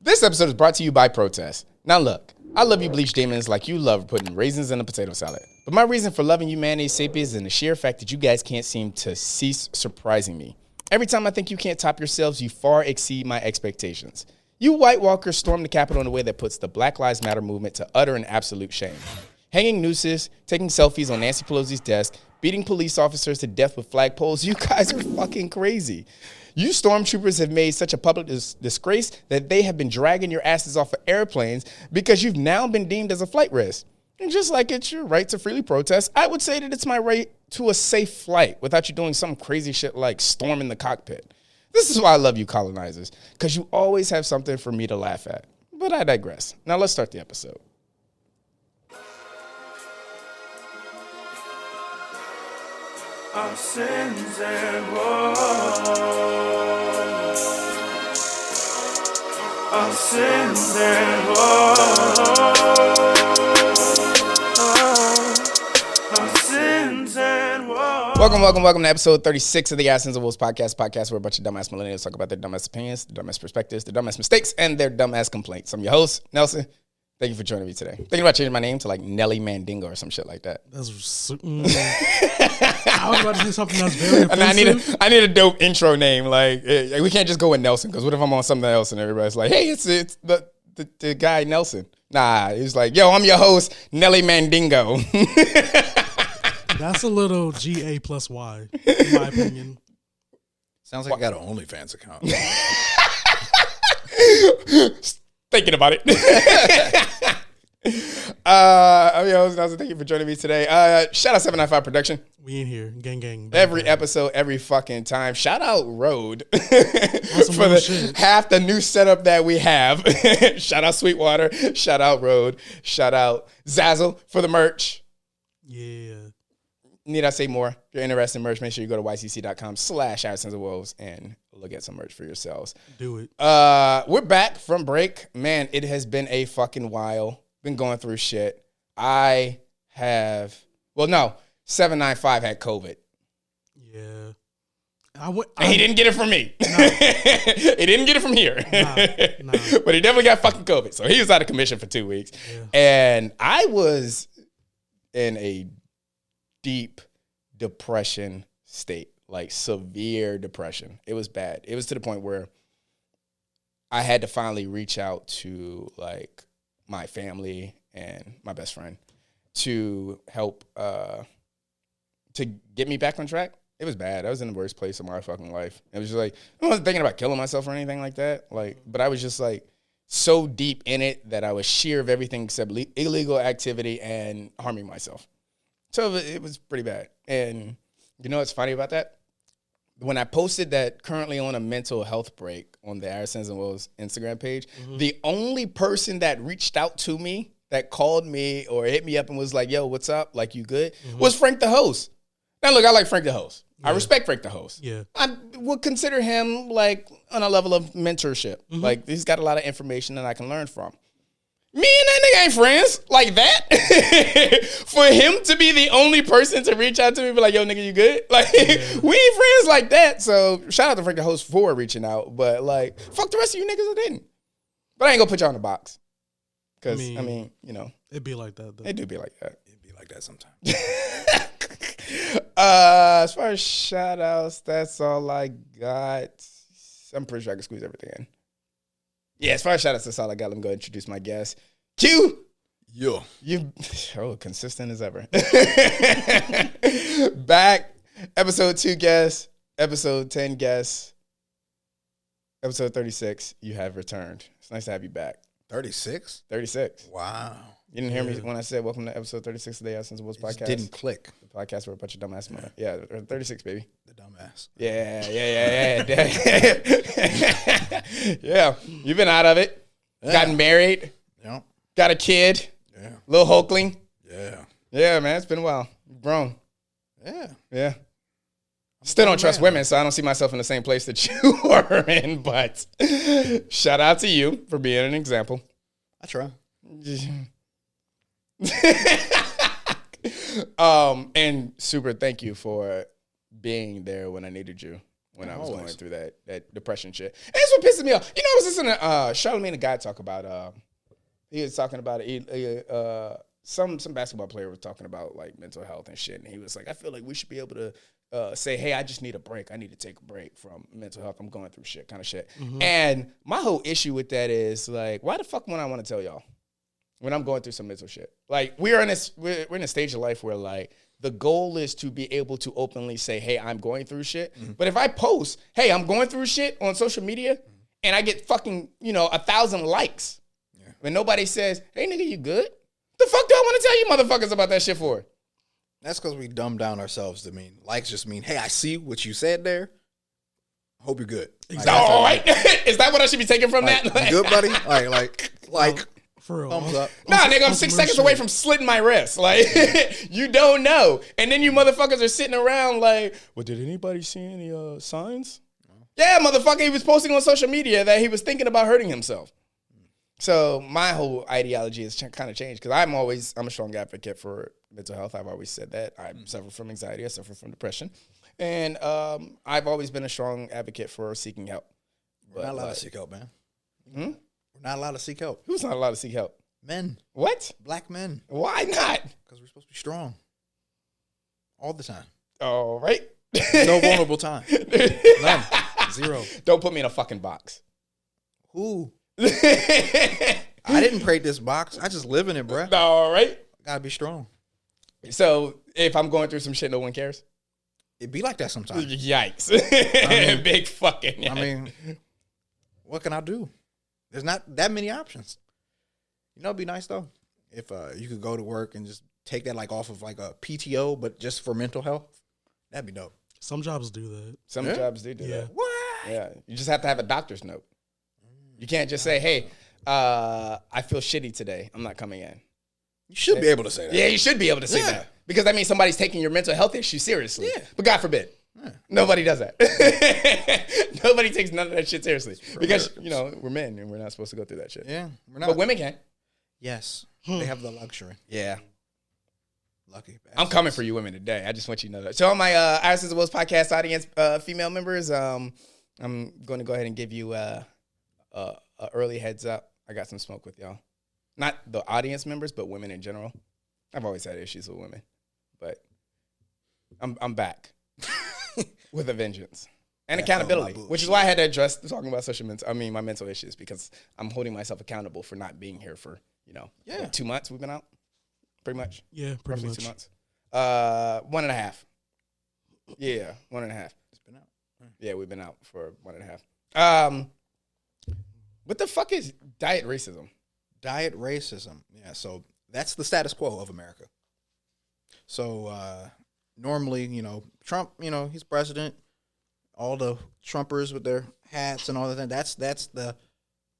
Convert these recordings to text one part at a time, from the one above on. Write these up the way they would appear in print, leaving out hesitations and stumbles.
This episode is brought to you by Protest. Now look, I love you bleach demons like you love putting raisins in a potato salad. But my reason for loving you mayonnaise sapiens is in the sheer fact that you guys can't seem to cease surprising me. Every time I think you can't top yourselves, you far exceed my expectations. You White Walkers storm the Capitol in a way that puts the Black Lives Matter movement to utter and absolute shame. Hanging nooses, taking selfies on Nancy Pelosi's desk, beating police officers to death with flagpoles, you guys are fucking crazy. You stormtroopers have made such a public disgrace that they have been dragging your asses off of airplanes because you've now been deemed as a flight risk. And just like it's your right to freely protest, I would say that it's my right to a safe flight without you doing some crazy shit like storming the cockpit. This is why I love you colonizers, because you always have something for me to laugh at. But I digress. Now let's start the episode. Our sins and woes. Our sins and woes. Our sins and woes. Welcome to episode 36 of the Sins and Woes podcast where a bunch of dumbass millennials talk about their dumbass opinions, their dumbass perspectives, their dumbass mistakes, and their dumbass complaints. I'm your host, Nelson. Thank you for joining me today. Thinking about changing my name to like Nelly Mandingo or some shit like that. I was about to say something that's very offensive. I need a dope intro name. Like we can't just go with Nelson, because what if I'm on something else and everybody's like, hey, it's the guy Nelson. Nah, he's like, yo, I'm your host, Nelly Mandingo. That's a little GA plus Y, in my opinion. Sounds like I got an OnlyFans account. Thinking about it. I'm your host, Nelson. Thank you for joining me today. Shout out 795 Production. We in here, gang. Every episode, every fucking time. Shout out Road for half the new setup that we have. Shout out Sweetwater. Shout out Road. Shout out Zazzle for the merch. Yeah. Need I say more? If you're interested in merch, make sure you go to ycc.com/oursensofwoes and look at some merch for yourselves. Do it. We're back from break. Man, it has been a fucking while. Been going through shit. 795 had COVID. Yeah. And he didn't get it from me. Nah. He didn't get it from here. Nah. But he definitely got fucking COVID. So he was out of commission for 2 weeks. Yeah. And I was in a deep depression state, like severe depression. It was bad. It was to the point where I had to finally reach out to like my family and my best friend to help to get me back on track. It was bad. I was in the worst place of my fucking life. It was just like, I wasn't thinking about killing myself or anything like that. But I was just like so deep in it that I was sheer of everything except illegal activity and harming myself. So it was pretty bad. And you know what's funny about that? When I posted that currently on a mental health break on the Our Sins and Woes Instagram page, the only person that reached out to me, that called me or hit me up and was like, yo, what's up? Like, you good? Was Frank the host. Now, look, I like Frank the host. Yeah. I respect Frank the host. Yeah. I would consider him like on a level of mentorship. Like, he's got a lot of information that I can learn from. Me and that nigga ain't friends like that. For him to be the only person to reach out to me and be like, yo, nigga, you good? Like, we ain't friends like that. So shout out to Frank the host for reaching out. But like, fuck the rest of you niggas that didn't. But I ain't gonna put y'all in the box. Because, I mean, you know. It'd be like that, though. It do be like that. It'd be like that sometimes. As far as shout outs, that's all I got. I'm pretty sure I can squeeze everything in. Yeah, as far as shout outs, that's all I got. Let me go introduce my guest. Q! Yo. You consistent as ever. Back, episode 2 guest, episode 10 guest, episode 36, you have returned. It's nice to have you back. 36? 36. Wow. You didn't hear me when I said welcome to episode 36 of the Sins and Woes podcast? Didn't click. The podcast where a bunch of dumbass Yeah, 36, baby. The dumbass. Yeah. Yeah, you've been out of it. Yeah. Gotten married. Yeah. Got a kid. Yeah. Little Hulkling. Yeah. Yeah, man, it's been a while. You've grown. Yeah. Still don't trust women, so I don't see myself in the same place that you are in, but shout out to you for being an example. I try. And super thank you for being there when I needed you. when I was going through that depression shit. And that's what pisses me off. You know, I was listening to Charlamagne the Guy talk about. He was talking about it. Some basketball player was talking about like mental health and shit, and he was like, I feel like we should be able to say, hey, I just need a break. I need to take a break from mental health. I'm going through shit, kind of shit. Mm-hmm. And my whole issue with that is like, why the fuck would I want to tell y'all when I'm going through some mental shit? Like we're in a stage of life where like the goal is to be able to openly say, hey, I'm going through shit. Mm-hmm. But if I post, hey, I'm going through shit on social media, and I get fucking 1,000 likes, when nobody says, hey nigga, you good? The fuck do I want to tell you motherfuckers about that shit for? That's because we dumb down ourselves to mean likes just mean, hey, I see what you said there. Hope you're good. Exactly. All right. Is that what I should be taking from that? You good, buddy? Like for real. Thumbs up. Nah, nigga, I'm 6 seconds away from slitting my wrist. Like, you don't know. And then you motherfuckers are sitting around like, well, did anybody see any signs? No. Yeah, motherfucker, he was posting on social media that he was thinking about hurting himself. So my whole ideology has kind of changed because I'm a strong advocate for mental health. I've always said that. I suffer from anxiety. I suffer from depression. And I've always been a strong advocate for seeking help. We're not allowed to seek help, man. We're not allowed to seek help. Who's not allowed to seek help? Men. What? Black men. Why not? Because we're supposed to be strong. All the time. All right. No vulnerable time. None. Zero. Don't put me in a fucking box. Who? I didn't create this box. I just live in it, bruh. All right. I gotta be strong. So if I'm going through some shit, no one cares? It be like that sometimes. Yikes. Big fucking yikes. I mean, what can I do? There's not that many options. You know, it'd be nice, though, if you could go to work and just take that like off of like a PTO, but just for mental health. That'd be dope. Some jobs do that. Some jobs do that. What? Yeah. You just have to have a doctor's note. You can't just say, hey, I feel shitty today. I'm not coming in. You should be able to say that. Yeah, you should be able to say that. Because that means somebody's taking your mental health issue seriously. Yeah. But God forbid. Yeah. Nobody does that. Nobody takes none of that shit seriously. Because, we're men and we're not supposed to go through that shit. Yeah, we're not. But women can. Yes. They have the luxury. Yeah. Lucky bastards. I'm coming for you women today. I just want you to know that. So all my Iris and Woes podcast audience, female members, I'm going to go ahead and give you a early heads up. I got some smoke with y'all. Not the audience members, but women in general. I've always had issues with women, but I'm back with a vengeance and accountability, which is why I had to address talking about my mental issues, because I'm holding myself accountable for not being here for 2 months. We've been out, pretty much. Yeah, pretty much. 2 months. 1.5. Yeah, 1.5. It's been out. Yeah, we've been out for 1.5. What the fuck is diet racism? Diet racism. Yeah, so that's the status quo of America. So normally, Trump, he's president. All the Trumpers with their hats and all that. That's the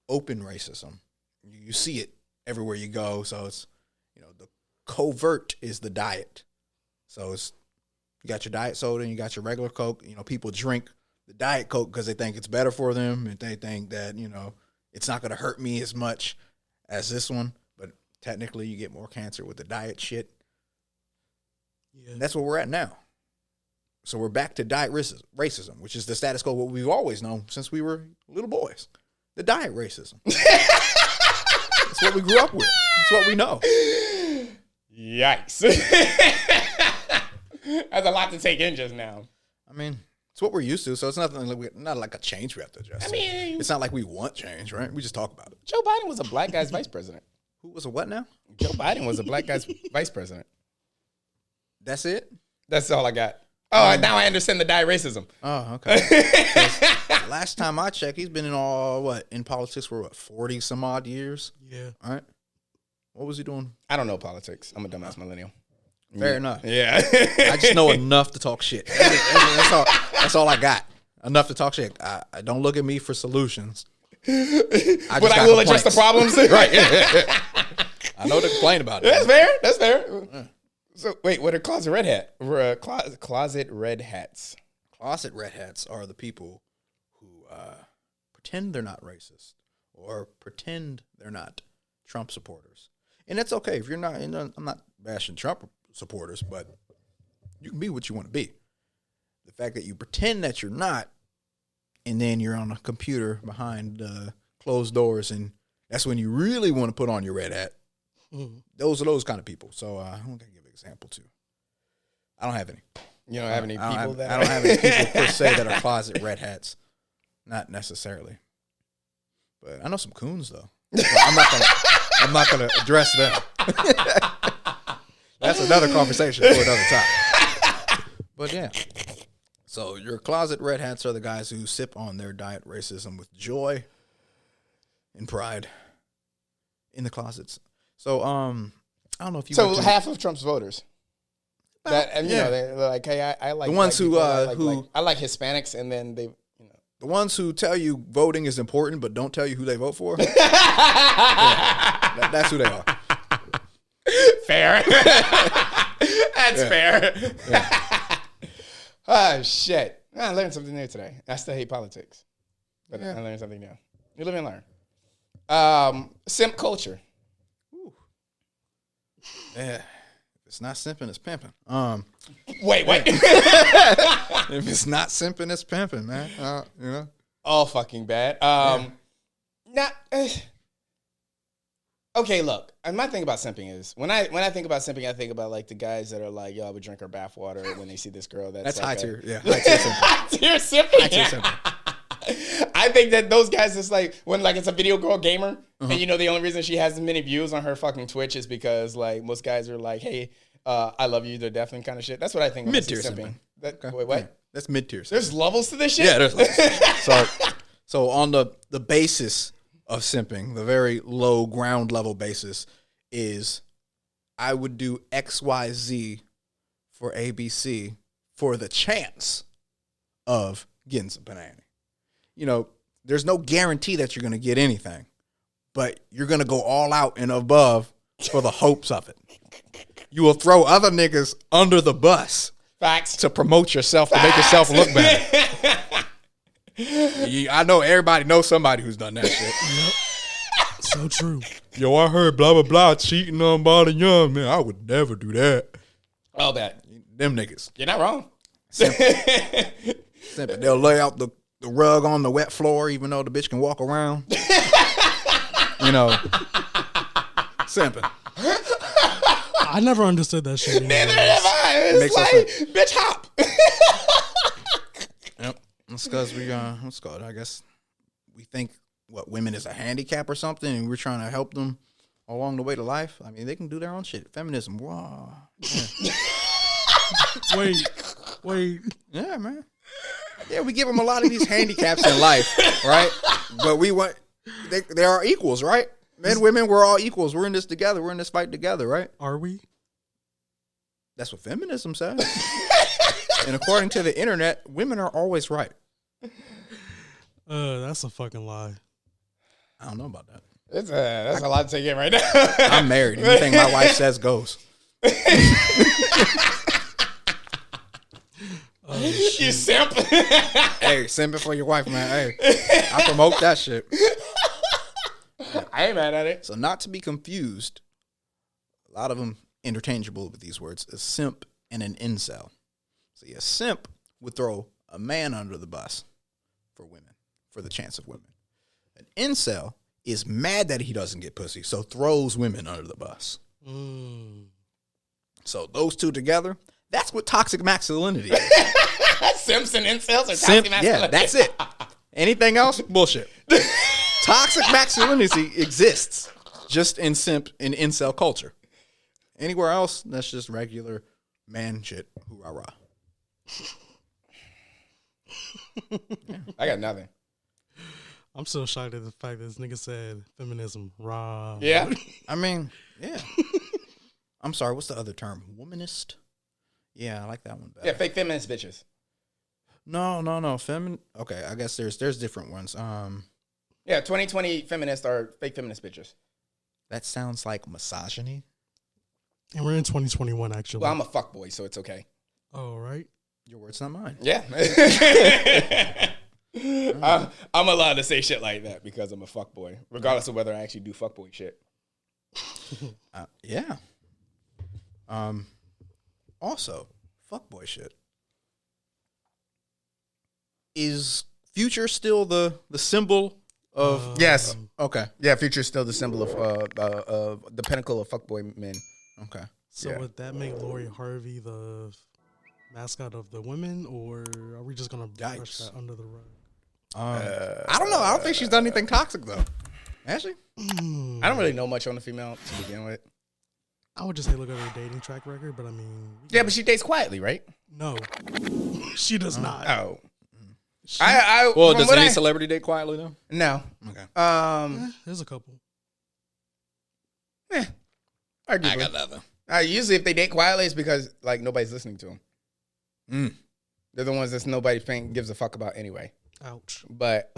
open racism. You see it everywhere you go. So it's, the covert is the diet. So it's, you got your diet soda and you got your regular Coke. People drink the Diet Coke because they think it's better for them, and they think that, it's not going to hurt me as much as this one. But technically, you get more cancer with the diet shit. Yeah. And that's where we're at now. So we're back to diet racism, which is the status quo, what we've always known since we were little boys. The diet racism. That's what we grew up with. That's what we know. Yikes. That's a lot to take in just now. I mean, it's what we're used to, so it's not like a change we have to adjust. It's not like we want change, right? We just talk about it. Joe Biden was a black guy's vice president. Who was a what now? Joe Biden was a black guy's vice president. That's it? That's all I got. Oh, now I understand the diet racism. Oh, okay. Last time I checked, he's been in politics for 40 some odd years? Yeah. All right. What was he doing? I don't know politics. I'm a dumbass millennial. Fair enough. Yeah. I just know enough to talk shit. That's all I got. Enough to talk shit. I don't look at me for solutions. But I will address the problems. Right. I know to complain about it. That's fair. Yeah. So wait, what are closet red hat? Closet red hats. Closet red hats are the people who pretend they're not racist or pretend they're not Trump supporters. And it's okay if you're not. I'm not bashing Trump supporters, but you can be what you want to be. The fact that you pretend that you're not and then you're on a computer behind closed doors, and that's when you really want to put on your red hat. Those are those kind of people. So I'm going to give an example too. I don't have any. You don't have any people I that don't have any people per se that are closet red hats. Not necessarily. But I know some coons though. But I'm not gonna address them. That's another conversation for another time. But yeah. So your closet red hats are the guys who sip on their diet racism with joy and pride in the closets. So I don't know if you So half of Trump's voters. That and you yeah. know they're like, hey, I like The ones white who, people. I like Hispanics, and then they, you know, the ones who tell you voting is important but don't tell you who they vote for. That's who they are. fair. That's fair. Yeah. Oh shit! I learned something new today. I still hate politics, but I learned something new. You live and learn. Simp culture. Yeah. If it's not simping, it's pimping. Wait. If it's not simping, it's pimping, man. You know. All fucking bad. Okay, look. My thing about simping is when I think about simping, I think about like the guys that are like, yo, I would drink her bathwater when they see this girl. That's High like tier. Yeah. High tier simping. high tier simping. High tier simping. I think that those guys is like when like it's a video girl gamer, and you know the only reason she has as many views on her fucking Twitch is because like most guys are like, hey, I love you to death and kind of shit. That's what I think. Mid tier simping. simping. Wait, what? Yeah, that's mid tier. There's levels to this shit. Yeah, there's levels. So on the basis of simping, the very low ground level basis is I would do XYZ for ABC for the chance of getting some banana. You know, there's no guarantee that you're going to get anything, but you're going to go all out and above for the hopes of it. You will throw other niggas under the bus. Facts. To promote yourself, to make yourself look better. I know everybody knows somebody who's done that shit. Yep. So true. Yo, I heard blah, blah, blah, cheating on body young, man. I would never do that. All that. Them niggas. You're not wrong. Simple. They'll lay out the rug on the wet floor even though the bitch can walk around. You know. Simping. I never understood that shit. Neither have I. It's like, bitch, hop. Yep. That's because what's it called? I guess we think women is a handicap or something, and we're trying to help them along the way to life. I mean, they can do their own shit. Feminism, wow. Yeah. Wait. Yeah, man. Yeah, we give them a lot of these handicaps in life, right? But they are equals, right? Men, women, we're all equals. We're in this together. We're in this fight together, right? Are we? That's what feminism says. And according to the internet, women are always right. That's a fucking lie. I don't know about that. That's a lot to take in right now. I'm married. Anything my wife says goes. You simp. Hey, simping for your wife, man. Hey, I promote that shit. I ain't mad at it. So not to be confused, a lot of them interchangeable with these words, a simp and an incel. So a simp would throw a man under the bus for women, for the chance of women. An incel is mad that he doesn't get pussy, so throws women under the bus. So those two together, that's what toxic masculinity is. Simps and incels are toxic masculinity. Yeah, that's it. Anything else? Bullshit. Toxic masculinity exists just in simp and incel culture. Anywhere else, that's just regular man shit. Hoorah rah. I got nothing. I'm so shocked at the fact that this nigga said feminism. Raw. Yeah. I mean, yeah. I'm sorry, what's the other term? Womanist? Yeah, I like that one better. Yeah, fake feminist bitches. No. Okay, I guess there's different ones. Yeah, 2020 feminists are fake feminist bitches. That sounds like misogyny. And we're in 2021, actually. Well, I'm a fuckboy, so it's okay. Oh, right. Your words, not mine. Yeah. I'm allowed to say shit like that because I'm a fuckboy, regardless of whether I actually do fuckboy shit. Yeah. Also, fuckboy shit is Future still the symbol of? Yes. Okay. Yeah, Future's still the symbol of the pinnacle of fuckboy men. Okay. So Yeah. would that make Lori Harvey the mascot of the women, or are we just gonna brush Yikes. that under the rug? I don't know. I don't think she's done anything toxic though. Has she? I don't really know much on the female to begin with. I would just say look at her dating track record, but I mean, Yeah, but she dates quietly, right? no, she does not. Oh. She- Well, from does what any I- celebrity date quietly though? No. Okay. There's a couple. Arguably. nothing. Usually, if they date quietly, it's because like nobody's listening to them. They're the ones that nobody gives a fuck about anyway. Ouch. But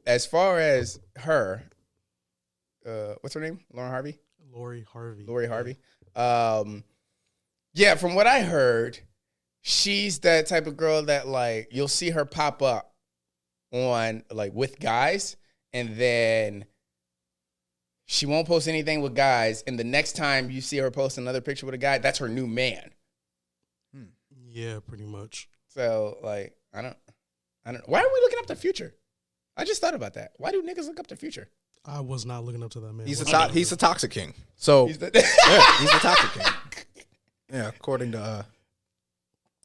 as far as her, what's her name? Lauren Harvey. Lori Harvey. Lori Harvey. Yeah, from what I heard, she's that type of girl that like you'll see her pop up on like with guys, and then she won't post anything with guys, and the next time you see her post another picture with a guy, that's her new man. Yeah, pretty much. So like I don't. Why are we looking up the Future? I just thought about that. Why do niggas look up the Future? I was not looking up to that man. He's whatsoever. he's the toxic king. So He's the- yeah, he's the toxic king. Yeah, according to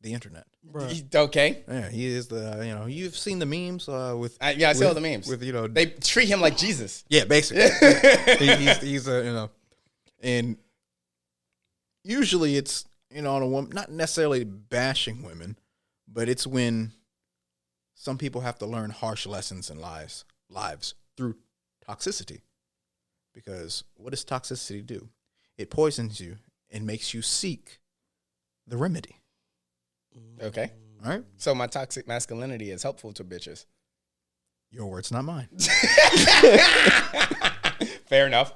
the internet. Bruh. Okay. Yeah, he is the you've seen the memes with Yeah, I saw the memes. with They treat him like Jesus. yeah, basically he's a and usually it's on a woman, not necessarily bashing women, but it's when some people have to learn harsh lessons in lives through toxicity. Because what does toxicity do? It poisons you and makes you seek the remedy. Okay. All right? So my toxic masculinity is helpful to bitches. Your words, not mine. Fair enough.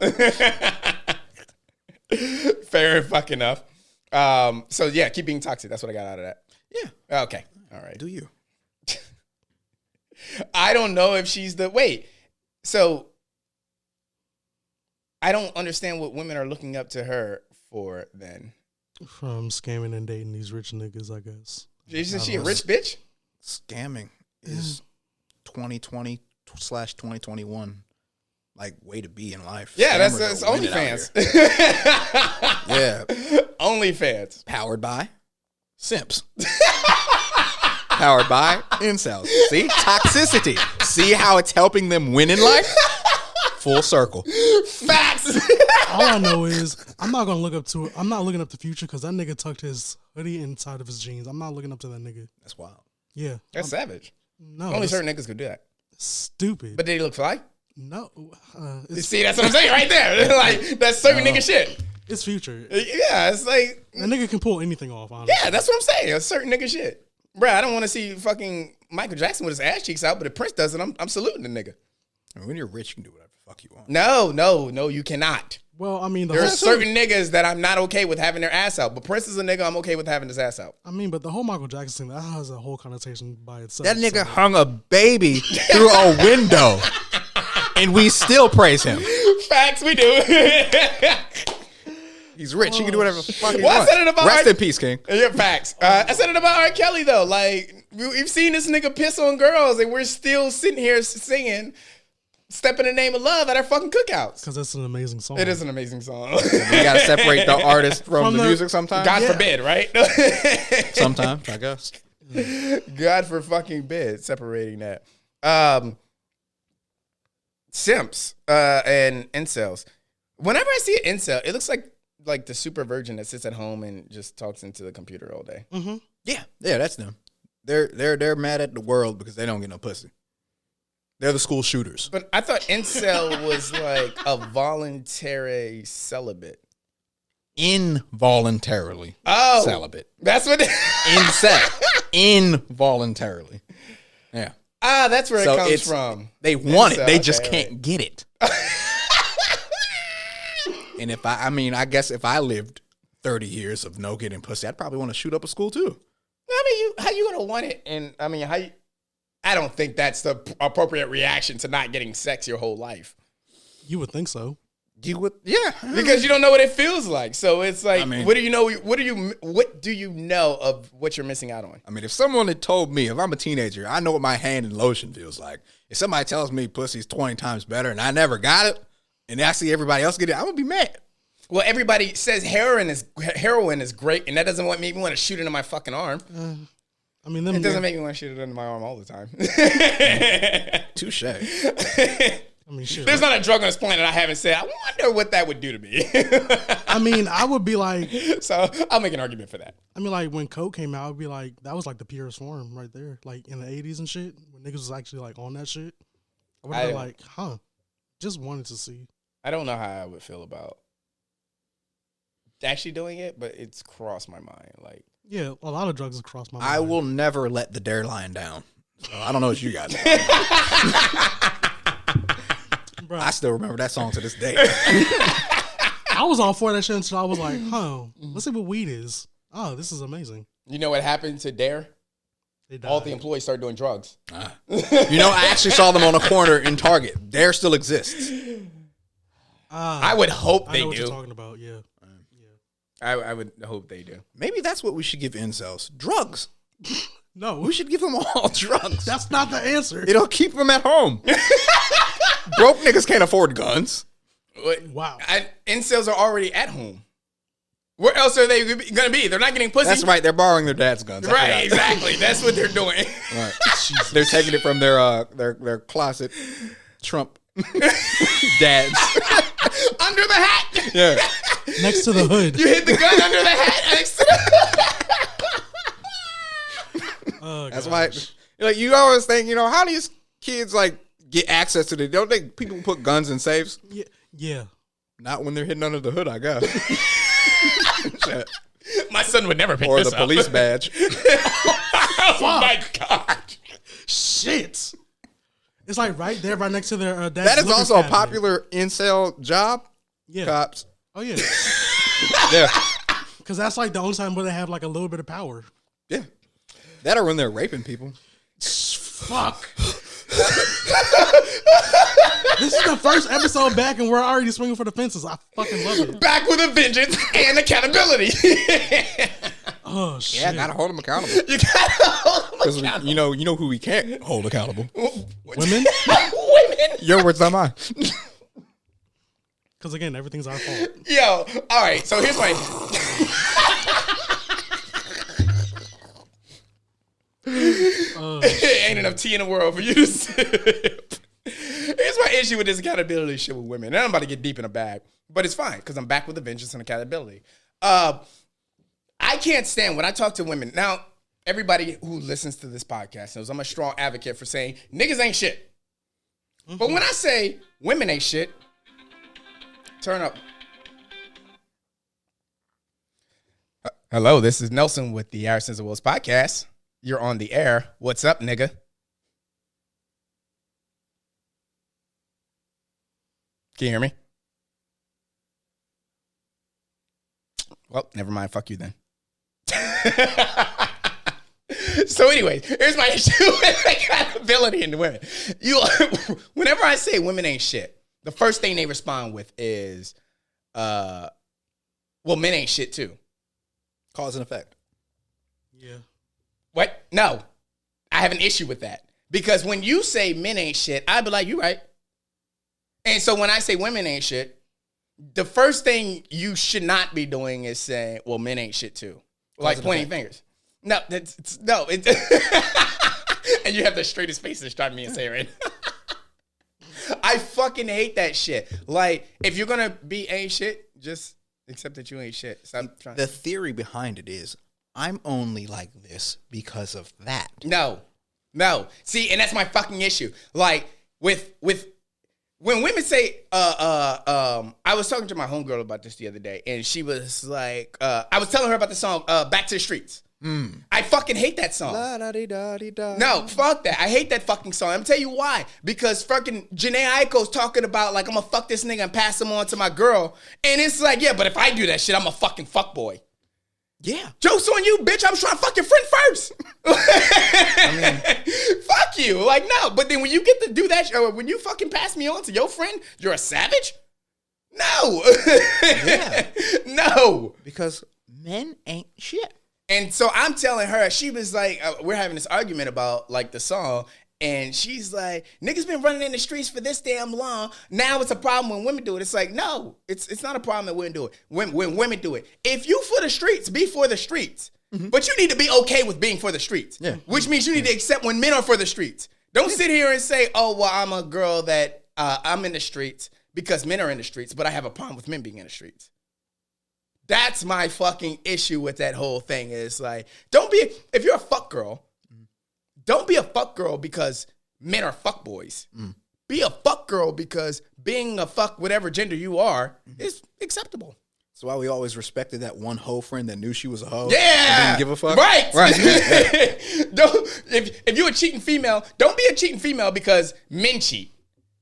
Fair fucking enough. So yeah, keep being toxic. That's what I got out of that. Yeah. Okay. All right. Do you? I don't know if she's the wait. So I don't understand what women are looking up to her for then. From scamming and dating these rich niggas, I guess. Isn't she a don't know. rich bitch? Scamming is 2020/2021 like way to be in life. Yeah, Scammers that's are winning out OnlyFans. here. Yeah. OnlyFans. Powered by simps. Powered by incels. See? Toxicity. See how it's helping them win in life? Full circle. Facts. All I know is I'm not looking up the Future because that nigga tucked his hoodie inside of his jeans. I'm not looking up to that nigga. That's wild. Yeah. That's savage. No. Only that's certain niggas could do that. stupid. But did he look fly? no. You see, that's what I'm saying right there. Like, that's certain nigga shit. It's Future. Yeah, it's like, That nigga can pull anything off, honestly. yeah, that's what I'm saying. It's certain nigga shit. Bruh, I don't want to see fucking Michael Jackson with his ass cheeks out, but if Prince does it, I'm saluting the nigga. When you're rich, you can do whatever the fuck you want. No, you cannot. Well, I mean, There are certain niggas that I'm not okay with having their ass out, but Prince is a nigga I'm okay with having his ass out. I mean, but the whole Michael Jackson thing, that has a whole connotation by itself. That nigga so- hung a baby through a window, and we still praise him. Facts, we do. He's rich. He can do whatever the fuck he Well, I wants. said it about Rest R- in peace, King. Yeah, facts. I said it about R. Kelly, though. Like, we've seen this nigga piss on girls, and we're still sitting here singing Step in the Name of Love at our fucking cookouts. Because it's an amazing song. It is an amazing song. You gotta separate the artist from the music sometimes. God forbid, right? Sometimes, I guess. God for fucking bid, separating that. Simps and incels. Whenever I see an incel, it looks like the super virgin that sits at home and just talks into the computer all day. Yeah, that's them. They're mad at the world because they don't get no pussy. They're the school shooters. But I thought incel was like a voluntary celibate. Involuntarily Oh, celibate. That's what. Involuntarily. Yeah. That's where So it comes it's- from. They want it. Incel, They just okay, can't get it. And I guess if I lived 30 years of no getting pussy, I'd probably want to shoot up a school too. I mean, how you gonna want it? And I mean, I don't think that's the appropriate reaction to not getting sex your whole life. You would think so. You would, yeah. because you don't know what it feels like. So it's like, I mean- what do you know? What do you know of what you're missing out on? I mean, if someone had told me, if I'm a teenager, I know what my hand and lotion feels like. If somebody tells me pussy's 20 times better and I never got it, and I see everybody else get it, I'm gonna be mad. Well, everybody says heroin is great, and that doesn't make me want to shoot it in my fucking arm. I mean, It doesn't make me want to shoot it into my arm all the time. Touche. I mean, shit. There's not a drug on this planet I haven't said, I wonder what that would do to me. I mean, I would be like, So I'll make an argument for that. I mean, like when Coke came out, I would be like, that was like the purest form right there. Like in the 80s and shit, when niggas was actually like on that shit. I would have been like, just wanted to see. I don't know how I would feel about actually doing it, but it's crossed my mind. Like, Yeah, a lot of drugs have crossed my mind. I will never let the dare line down. So I don't know what you guys know. Bruh, I still remember that song to this day. I was all for that shit until I was like, let's see what weed is. Oh, this is amazing. you know what happened to Dare? They died. All the employees started doing drugs. You know, I actually saw them on a corner in Target. Dare still exists. I would hope I they know what you're do. talking about, yeah. I would hope they do. Maybe that's what we should give incels. Drugs. No, We should give them all drugs. that's not the answer. It'll keep them at home. Broke niggas can't afford guns. Wow. Incels are already at home. Where else are they going to be? They're not getting pussy. That's right. They're borrowing their dad's guns. I Right, forgot. exactly. That's what they're doing. Right. They're taking it from their closet Trump dads. Under the hat. Yeah. Next to the hood. You hit the gun under the hat next to the Oh, That's gosh. why, like, you always think, how do these kids like get access to the? Don't they people put guns in safes? Yeah. Not when they're hidden under the hood, I guess. Shit. My son would never pick Or this the up. police badge. Oh my God. Shit. It's like right there, right next to their dad's That is liquor also a cabinet. popular incel job. Yeah. Cops. Oh, yeah. Yeah. Because that's like the only time where they have like a little bit of power. Yeah. That or when they're raping people. Fuck. This is the first episode back and we're already swinging for the fences. I fucking love it. Back with a vengeance and accountability. Oh, shit. Yeah, gotta hold them accountable. You gotta hold them Because accountable. you know who we can't hold accountable. Women? Women. Your words, not mine. Because again, everything's our fault. Yo, all right. So here's my. Ain't enough tea in the world for you to sip. Here's my issue with this accountability shit with women. And I'm about to get deep in a bag, but it's fine because I'm back with a vengeance and accountability. I can't stand when I talk to women. Now, everybody who listens to this podcast knows I'm a strong advocate for saying niggas ain't shit. But when I say women ain't shit, turn up. Hello, this is Nelson with the Harrison's and Woes podcast. You're on the air. What's up, nigga? Can you hear me? Well, never mind. Fuck you then. So anyway, here's my issue with accountability in the women. Whenever I say women ain't shit, the first thing they respond with is, well, men ain't shit too. Cause and effect. Yeah. What? No. I have an issue with that. Because when you say men ain't shit, I'd be like, you right. And so when I say women ain't shit, the first thing you should not be doing is saying, well, men ain't shit too. Like pointing fingers. No, and you have the straightest face to start me and say it right. I fucking hate that shit. Like, if you're gonna be ain't shit, just accept that you ain't shit. Stop trying. The theory behind it is, I'm only like this because of that. No. See, and that's my fucking issue. Like, with when women say, I was talking to my homegirl about this the other day, and she was like, I was telling her about the song Back to the Streets. I fucking hate that song. No, fuck that. I hate that fucking song. I'm tell you why. Because fucking Janae Aiko's talking about, like, I'm gonna fuck this nigga and pass him on to my girl. And it's like, yeah, but if I do that shit, I'm a fucking fuckboy. Yeah. Joke's on you, bitch. I'm trying to fuck your friend first. Fuck you. Like, no. But then when you get to do that, or when you fucking pass me on to your friend, you're a savage? No. Yeah. No. Because men ain't shit. And so I'm telling her, she was like, we're having this argument about like the song. And she's like, niggas been running in the streets for this damn long. Now it's a problem when women do it. It's like, no, it's not a problem that women do it. When women do it. If you for the streets, be for the streets. But you need to be okay with being for the streets. Yeah. Which means you need to accept when men are for the streets. Don't sit here and say, oh, well, I'm a girl that I'm in the streets because men are in the streets, but I have a problem with men being in the streets. That's my fucking issue with that whole thing is like, if you're a fuck girl, don't be a fuck girl because men are fuck boys. Be a fuck girl because being a fuck whatever gender you are is acceptable. That's why we always respected that one hoe friend that knew she was a hoe. Yeah. And didn't give a fuck. Right. Right. If you're a cheating female, don't be a cheating female because men cheat.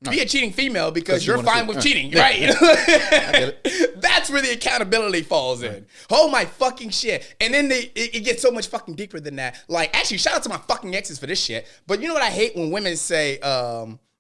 Be a cheating female because you're fine with cheating, right? I get it. That's where the accountability falls in. Oh my fucking shit. And then it gets so much fucking deeper than that. Like, actually, shout out to my fucking exes for this shit. But you know what I hate when women say,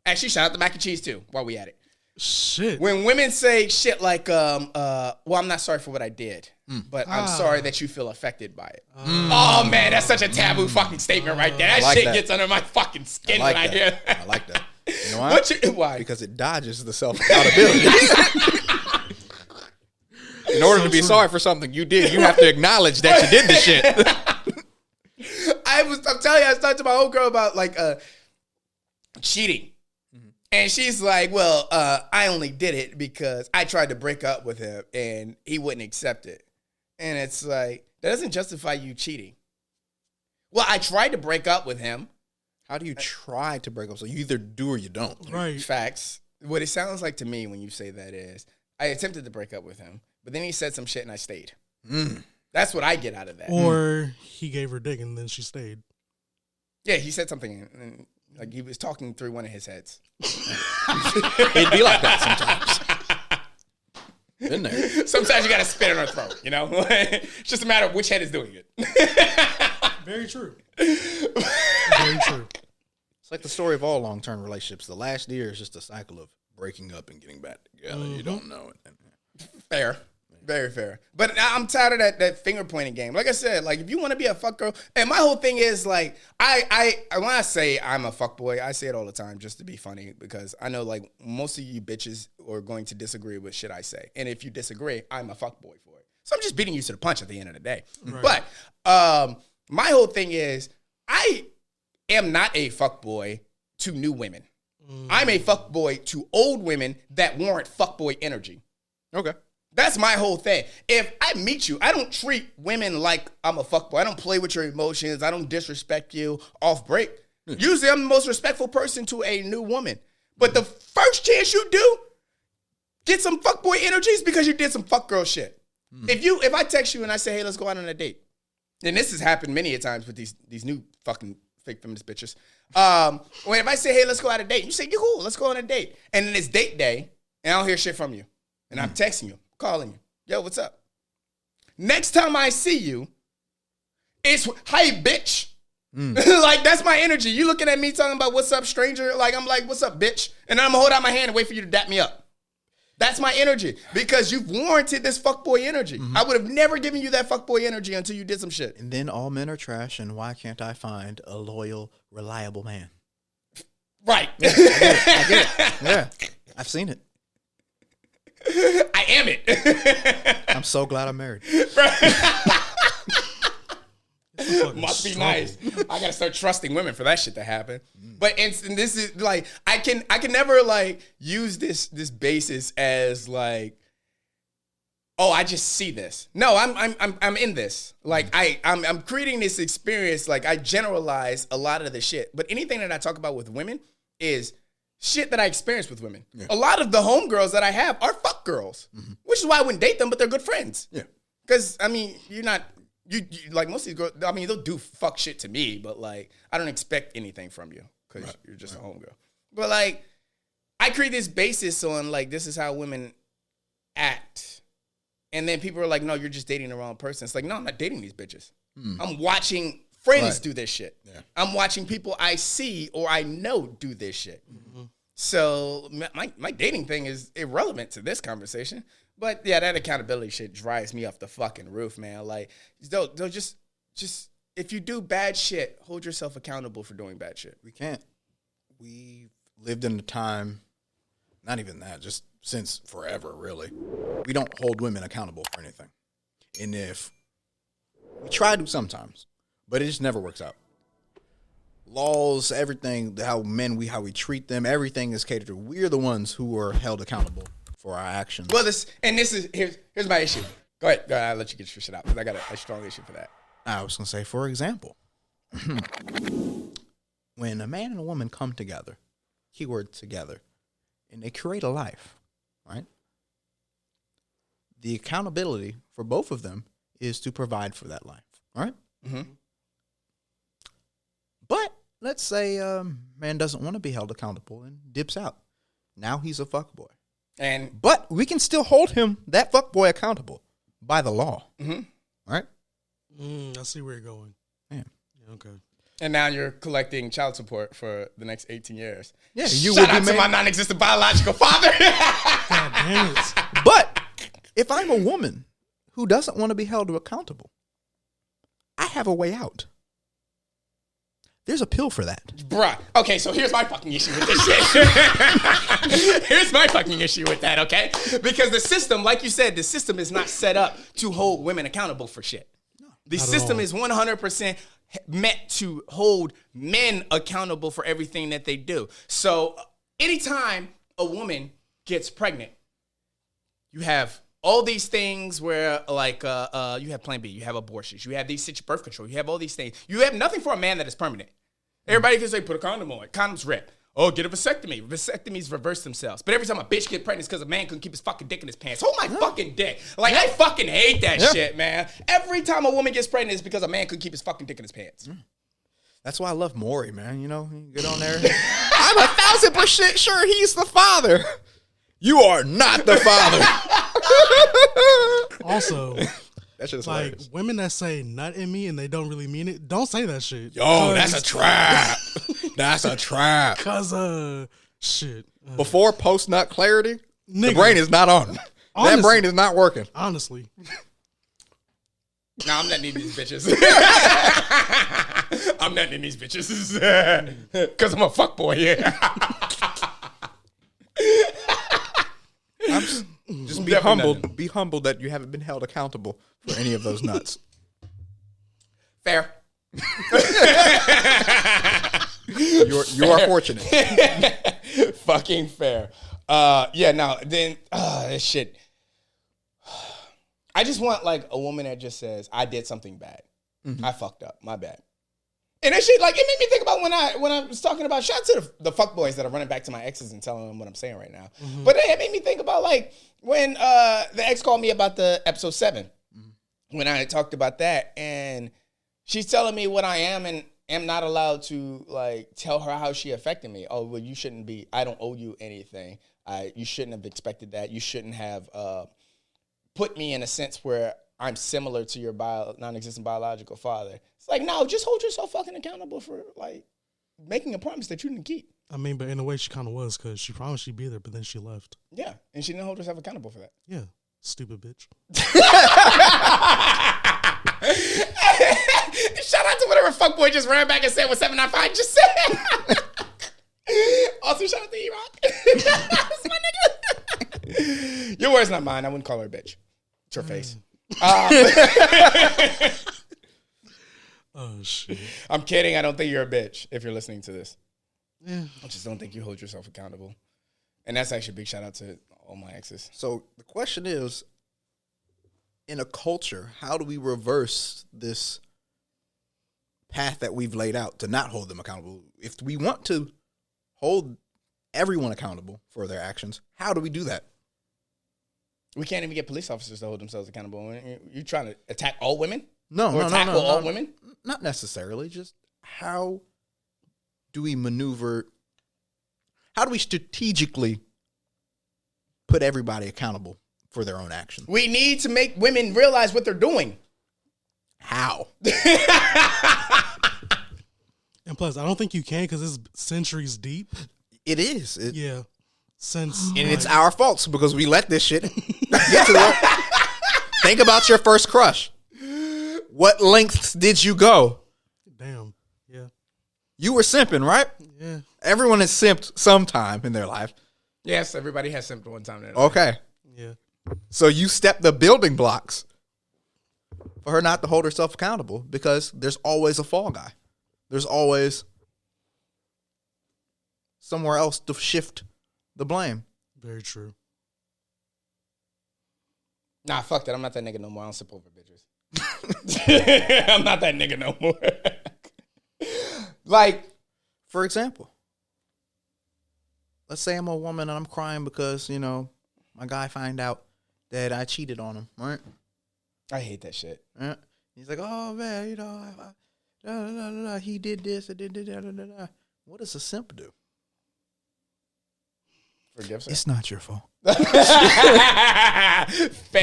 actually, shout out to mac and cheese too, while we at it. Shit. When women say shit like, well, I'm not sorry for what I did, but I'm sorry that you feel affected by it. Oh man, that's such a taboo fucking statement right there. That like shit that. gets under my fucking skin like when I that. hear that. I like that. You know why? Why? Because it dodges the self-accountability. In order to be sorry for something you did, you have to acknowledge that you did the shit. I'm telling you, I was talking to my old girl about like cheating. And she's like, well, I only did it because I tried to break up with him and he wouldn't accept it. And it's like, that doesn't justify you cheating. Well, I tried to break up with him. How do you try to break up? So you either do or you don't. Right. Facts. What it sounds like to me when you say that is, I attempted to break up with him, but then he said some shit and I stayed. That's what I get out of that. Or he gave her dick and then she stayed. Yeah, he said something and like he was talking through one of his heads. It'd be like that sometimes. Been there. Sometimes you gotta spit in her throat, you know? It's just a matter of which head is doing it. Very true. Very true. It's like the story of all long-term relationships. The last year is just a cycle of breaking up and getting back together. You don't know it. Fair. Very fair. But I'm tired of that finger pointing game. Like I said, like if you want to be a fuck girl, and my whole thing is like I when I say I'm a fuck boy, I say it all the time just to be funny because I know like most of you bitches are going to disagree with shit I say. And if you disagree, I'm a fuck boy for it. So I'm just beating you to the punch at the end of the day. Right. But my whole thing is I am not a fuck boy to new women. I'm a fuck boy to old women that warrant fuck boy energy. Okay. That's my whole thing. If I meet you, I don't treat women like I'm a fuckboy. I don't play with your emotions. I don't disrespect you off break. Usually I'm the most respectful person to a new woman. But the first chance you do, get some fuckboy energies because you did some fuckgirl shit. If I text you and I say, hey, let's go out on a date. And this has happened many a times with these new fucking fake feminist bitches. When if I say, hey, let's go out on a date, you say, you cool, let's go on a date. And then it's date day, and I don't hear shit from you. And I'm texting you. Calling you. Yo, what's up? Next time I see you, it's, hey, bitch. Like, that's my energy. You looking at me talking about what's up, stranger? Like, I'm like, what's up, bitch? And then I'm going to hold out my hand and wait for you to dap me up. That's my energy because you've warranted this fuckboy energy. I would have never given you that fuckboy energy until you did some shit. And then all men are trash, and why can't I find a loyal, reliable man? Right. I get it. Yeah. I've seen it. I am it. I'm so glad I'm married. Must be nice. I gotta start trusting women for that shit to happen. But and this is like I can never like use this basis as like, oh, I just see this. No, I'm in this. Like I'm creating this experience. Like I generalize a lot of the shit. But anything that I talk about with women is shit that I experience with women. Yeah. A lot of the homegirls that I have are fuck girls, which is why I wouldn't date them, but they're good you're Yeah. Because, I mean, you're not, you like most of these girls, I mean, they'll do fuck shit to me, but like, I don't expect anything from you because you're just a homegirl. But like, I create this basis on like, this is how women act. And then people are like, no, you're just dating the wrong person. It's like, no, I'm not dating these bitches. I'm watching friends do this shit. Yeah. I'm watching people I see or I know do this shit. So my dating thing is irrelevant to this conversation. But yeah, that accountability shit drives me off the fucking roof, man. Like, they'll just if you do bad shit, hold yourself accountable for doing bad shit. We can't. We lived in a time, not even that, just since forever, really. We don't hold women accountable for anything. And if we try to sometimes, but it just never works out. Laws, everything, how we treat them, everything is catered to. We're the ones who are held accountable for our actions. Well, here's my issue. Go ahead. I'll let you get your shit out because I got a strong issue for that. I was going to say, for example, when a man and a woman come together, keyword together, and they create a life, right? The accountability for both of them is to provide for that life, right? Mm-hmm. But let's say man doesn't want to be held accountable and dips out. Now he's a fuckboy. But we can still hold him, that fuckboy, accountable by the law, right? I see where you're going. Yeah. Okay. And now you're collecting child support for the next 18 years. Yeah, Shout out to my non-existent biological father. God damn it. But if I'm a woman who doesn't want to be held accountable, I have a way out. There's a pill for that. Bruh. Okay, so here's my fucking issue with this shit. Here's my fucking issue with that, okay? Because the system, like you said, the system is not set up to hold women accountable for shit. The system is 100% meant to hold men accountable for everything that they do. So anytime a woman gets pregnant, you have all these things where, like, you have Plan B, you have abortions, you have these birth control, you have all these things. You have nothing for a man that is permanent. Everybody can say, put a condom on. Condoms rip. Oh, get a vasectomy. Vasectomies reverse themselves. But every time a bitch gets pregnant, it's because a man couldn't keep his fucking dick in his pants. Hold my fucking dick. Like, I fucking hate that shit, man. Every time a woman gets pregnant, it's because a man couldn't keep his fucking dick in his pants. That's why I love Maury, man. You know, you get on there. I'm 1,000% sure he's the father. You are not the father. Also, that's just like hilarious. women that say nut in me and they don't really mean it, don't say that shit. Yo, that's a trap. That's a trap. Cause shit. Before post nut clarity, the Nigga. brain is not on. That brain is not working. Honestly. Nah, I'm not needing these bitches. I'm not needing these bitches. Because I'm a fuckboy, Just be humbled. Be humbled that you haven't been held accountable for any of those nuts. Fair. You are fortunate. Fucking fair. This shit. I just want like a woman that just says, I did something bad. I fucked up. My bad. And that shit, like, it made me think about when I was talking about, shout out to the fuckboys that are running back to my exes and telling them what I'm saying right now. But it made me think about, like, when the ex called me about the episode 7, when I talked about that, and she's telling me what I am and am not allowed to, like, tell her how she affected me. Oh, well, you shouldn't be, I don't owe you anything. You shouldn't have expected that. You shouldn't have put me in a sense where I'm similar to your non-existent biological father. It's like, no, just hold yourself fucking accountable for, like, making a promise that you didn't keep. I mean, but in a way she kind of was, because she promised she'd be there, but then she left. Yeah, and she didn't hold herself accountable for that. Yeah, stupid bitch. Shout out to whatever fuckboy just ran back and said what 795 just said. Also, shout out to E-Rock. That's my nigga. Your words, not mine. I wouldn't call her a bitch. It's her face. Oh, shit. I'm kidding. I don't think you're a bitch if you're listening to this. Yeah. I just don't think you hold yourself accountable. And that's actually a big shout out to all my exes. So the question is, in a culture, how do we reverse this path that we've laid out to not hold them accountable? If we want to hold everyone accountable for their actions, how do we do that? We can't even get police officers to hold themselves accountable. You trying to attack all women? No, or tackle all women? Not necessarily. Just how do we maneuver? How do we strategically put everybody accountable for their own actions? We need to make women realize what they're doing. How? And plus, I don't think you can because it's centuries deep. It is. Yeah. Since And it's our faults because we let this shit get to the. Think about your first crush. What lengths did you go? damn. Yeah. You were simping, right? Yeah. Everyone has simped sometime in their life. Yes, everybody has simped one time. Okay. Yeah. So you step the building blocks for her not to hold herself accountable because there's always a fall guy. There's always somewhere else to shift the blame. Very true. Nah, fuck that. I'm not that nigga no more. I don't sip over bitches. I'm not that nigga no more. Like, For example, let's say I'm a woman and I'm crying because, my guy find out that I cheated on him, right? I hate that shit. Yeah. He's like, oh, man, he did this, and did. What does a simp do? Forgive her. It's not your fault.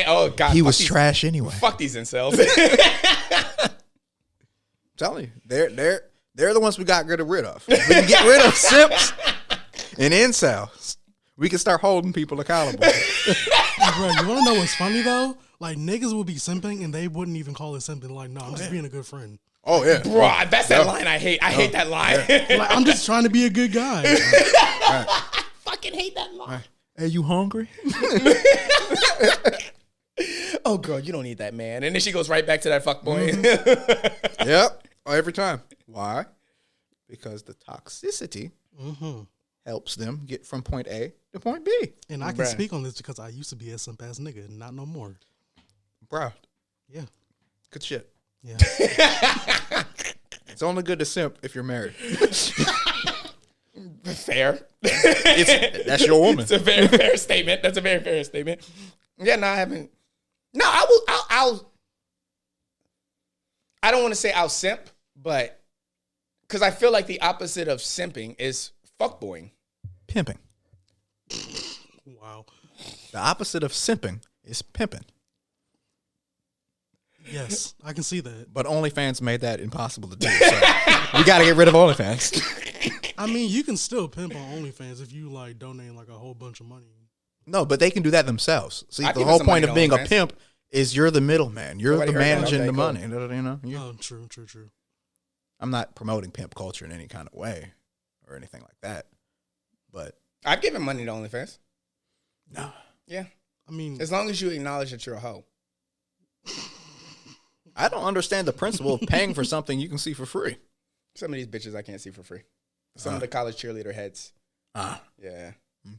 Oh God, He was these, trash anyway. Fuck these incels. I'm telling you, they're the ones we got rid of. We can get rid of simps and incels. We can start holding people accountable. Bro, you want to know what's funny though? Like niggas will be simping and they wouldn't even call it simping. Like, no, I'm just being a good friend. Oh yeah, Bro, that's that line I hate. I hate that line. Like, I'm just trying to be a good guy. Fucking hate that line. Hey, you hungry? Oh, girl, you don't need that man. And then she goes right back to that fuck boy. Yep, every time. Why? Because the toxicity helps them get from point A to point B. And I can Bruh. speak on this because I used to be a simp ass nigga, not no more. Bro, Yeah. good shit. Yeah. It's only good to simp if you're married. Fair. That's your woman. It's a very fair statement. That's a very fair statement. Yeah, no, I haven't. No, I will. I don't want to say I'll simp, but because I feel like the opposite of simping is fuckboying. Pimping. Wow. The opposite of simping is pimping. Yes, I can see that. But OnlyFans made that impossible to do. So we got to get rid of OnlyFans. I mean, you can still pimp on OnlyFans if you like donate like a whole bunch of money. No, but they can do that themselves. See, I'd the give whole some money point of to being a OnlyFans. pimp is you're the middleman. You're Nobody the heard that. managing Okay, the cool. money. You Oh, true. I'm not promoting pimp culture in any kind of way or anything like that. But I've given money to OnlyFans. no. Yeah. I mean, As long as you acknowledge that you're a hoe. I don't understand the principle of paying for something you can see for free. Some of these bitches I can't see for free. Some of the college cheerleader heads. Ah, Yeah.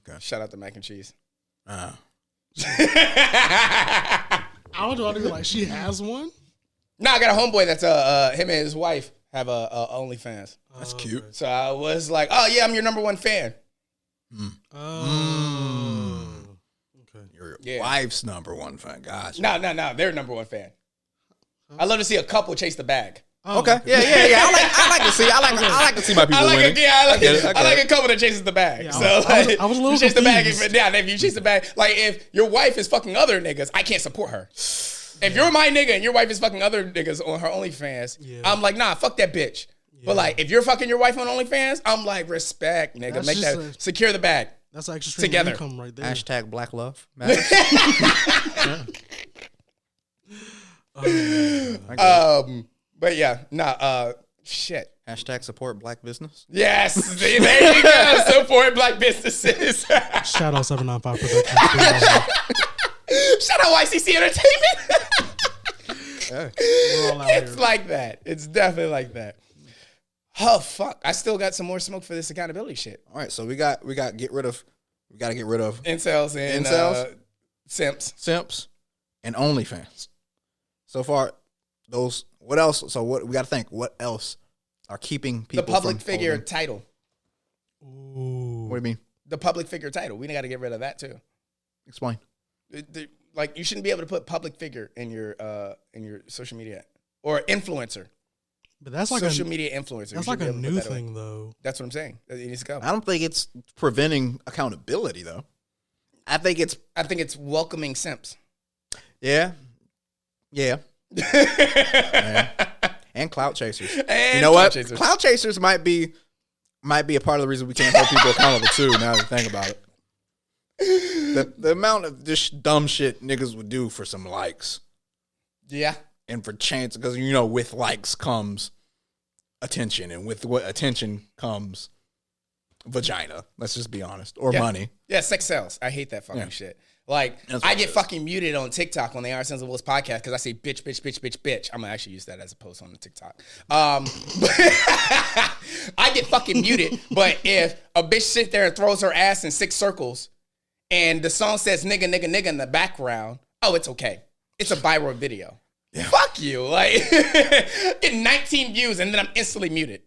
okay. Shout out to mac and cheese. I was trying to be like, she has one? No, I got a homeboy that's him and his wife have a OnlyFans. That's cute. So I was like, oh yeah, I'm your number one fan. Oh. Okay. Your Yeah. wife's number one fan. Gosh. No, they're number one fan. I love to see a couple chase the bag. Oh, Okay. Yeah. I like to see. I like to see my people I like winning. I like a couple that chases the bag. Yeah, So I was a little you chase the bag. confused. If you chase the bag, like if your wife is fucking other niggas, I can't support her. If you're my nigga and your wife is fucking other niggas on her OnlyFans, Yeah. I'm like, nah, fuck that bitch. But like, if you're fucking your wife on OnlyFans, I'm like, respect, nigga. That's Make just that secure the bag. That's extra stream Together. income right there. Hashtag Black Love. Matters. But yeah, nah, shit. Hashtag support Black business. Yes, there you go. Support black businesses. Shout out 795 Productions. Shout out YCC Entertainment. We're all out here. It's like that. It's definitely like that. Oh fuck! I still got some more smoke for this accountability shit. All right, so we got to get rid of Incels and Incels? simps. simps and OnlyFans. So far, those. What else? So what we got to think? What else are keeping The people? public from figure holding- title. Ooh. What do you mean? The public figure title. We got to get rid of that too. Explain. Like you shouldn't be able to put public figure in your social media or influencer. But that's like Social a media influencer. You that's should like be a able to put new that away. thing though. That's what I'm saying. It needs to go. I don't think it's preventing accountability though. I think it's welcoming simps. yeah. And clout chasers. And You know what? clout chasers. Clout chasers might be might be a part of the reason we can't hold people accountable too. Now that I think about it, the amount of this dumb shit niggas would do for some likes, Yeah. and for chance, because you know, with likes comes attention, and with what attention comes vagina. Let's just be honest, or money. Yeah, sex sells. I hate that fucking shit. Like, I get fucking muted on TikTok on the Our Sons of Wolves podcast because I say bitch, bitch, bitch, bitch, bitch. I'm gonna actually use that as a post on the TikTok. I get fucking muted, but if a bitch sit there and throws her ass in 6 circles and the song says nigga, nigga, nigga in the background, oh, it's okay. It's a viral video. Yeah. Fuck you. Like, get 19 views and then I'm instantly muted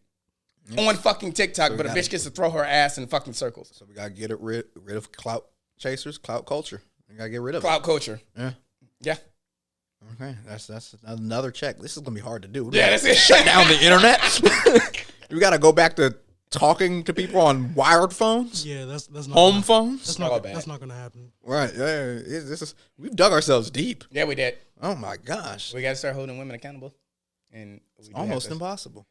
on fucking TikTok, so but a bitch gets to throw her ass in fucking circles. So we gotta get it rid of clout chasers, clout culture. We gotta get rid of clout culture. Yeah. Yeah. Okay, that's another check. This is gonna be hard to do. Yeah, that's it. Shut down the internet. We gotta go back to talking to people on wired phones. Yeah, that's not home phones. That's not gonna happen. Right. Yeah. We've dug ourselves deep. Yeah, we did. Oh my gosh. We gotta start holding women accountable, and it's almost impossible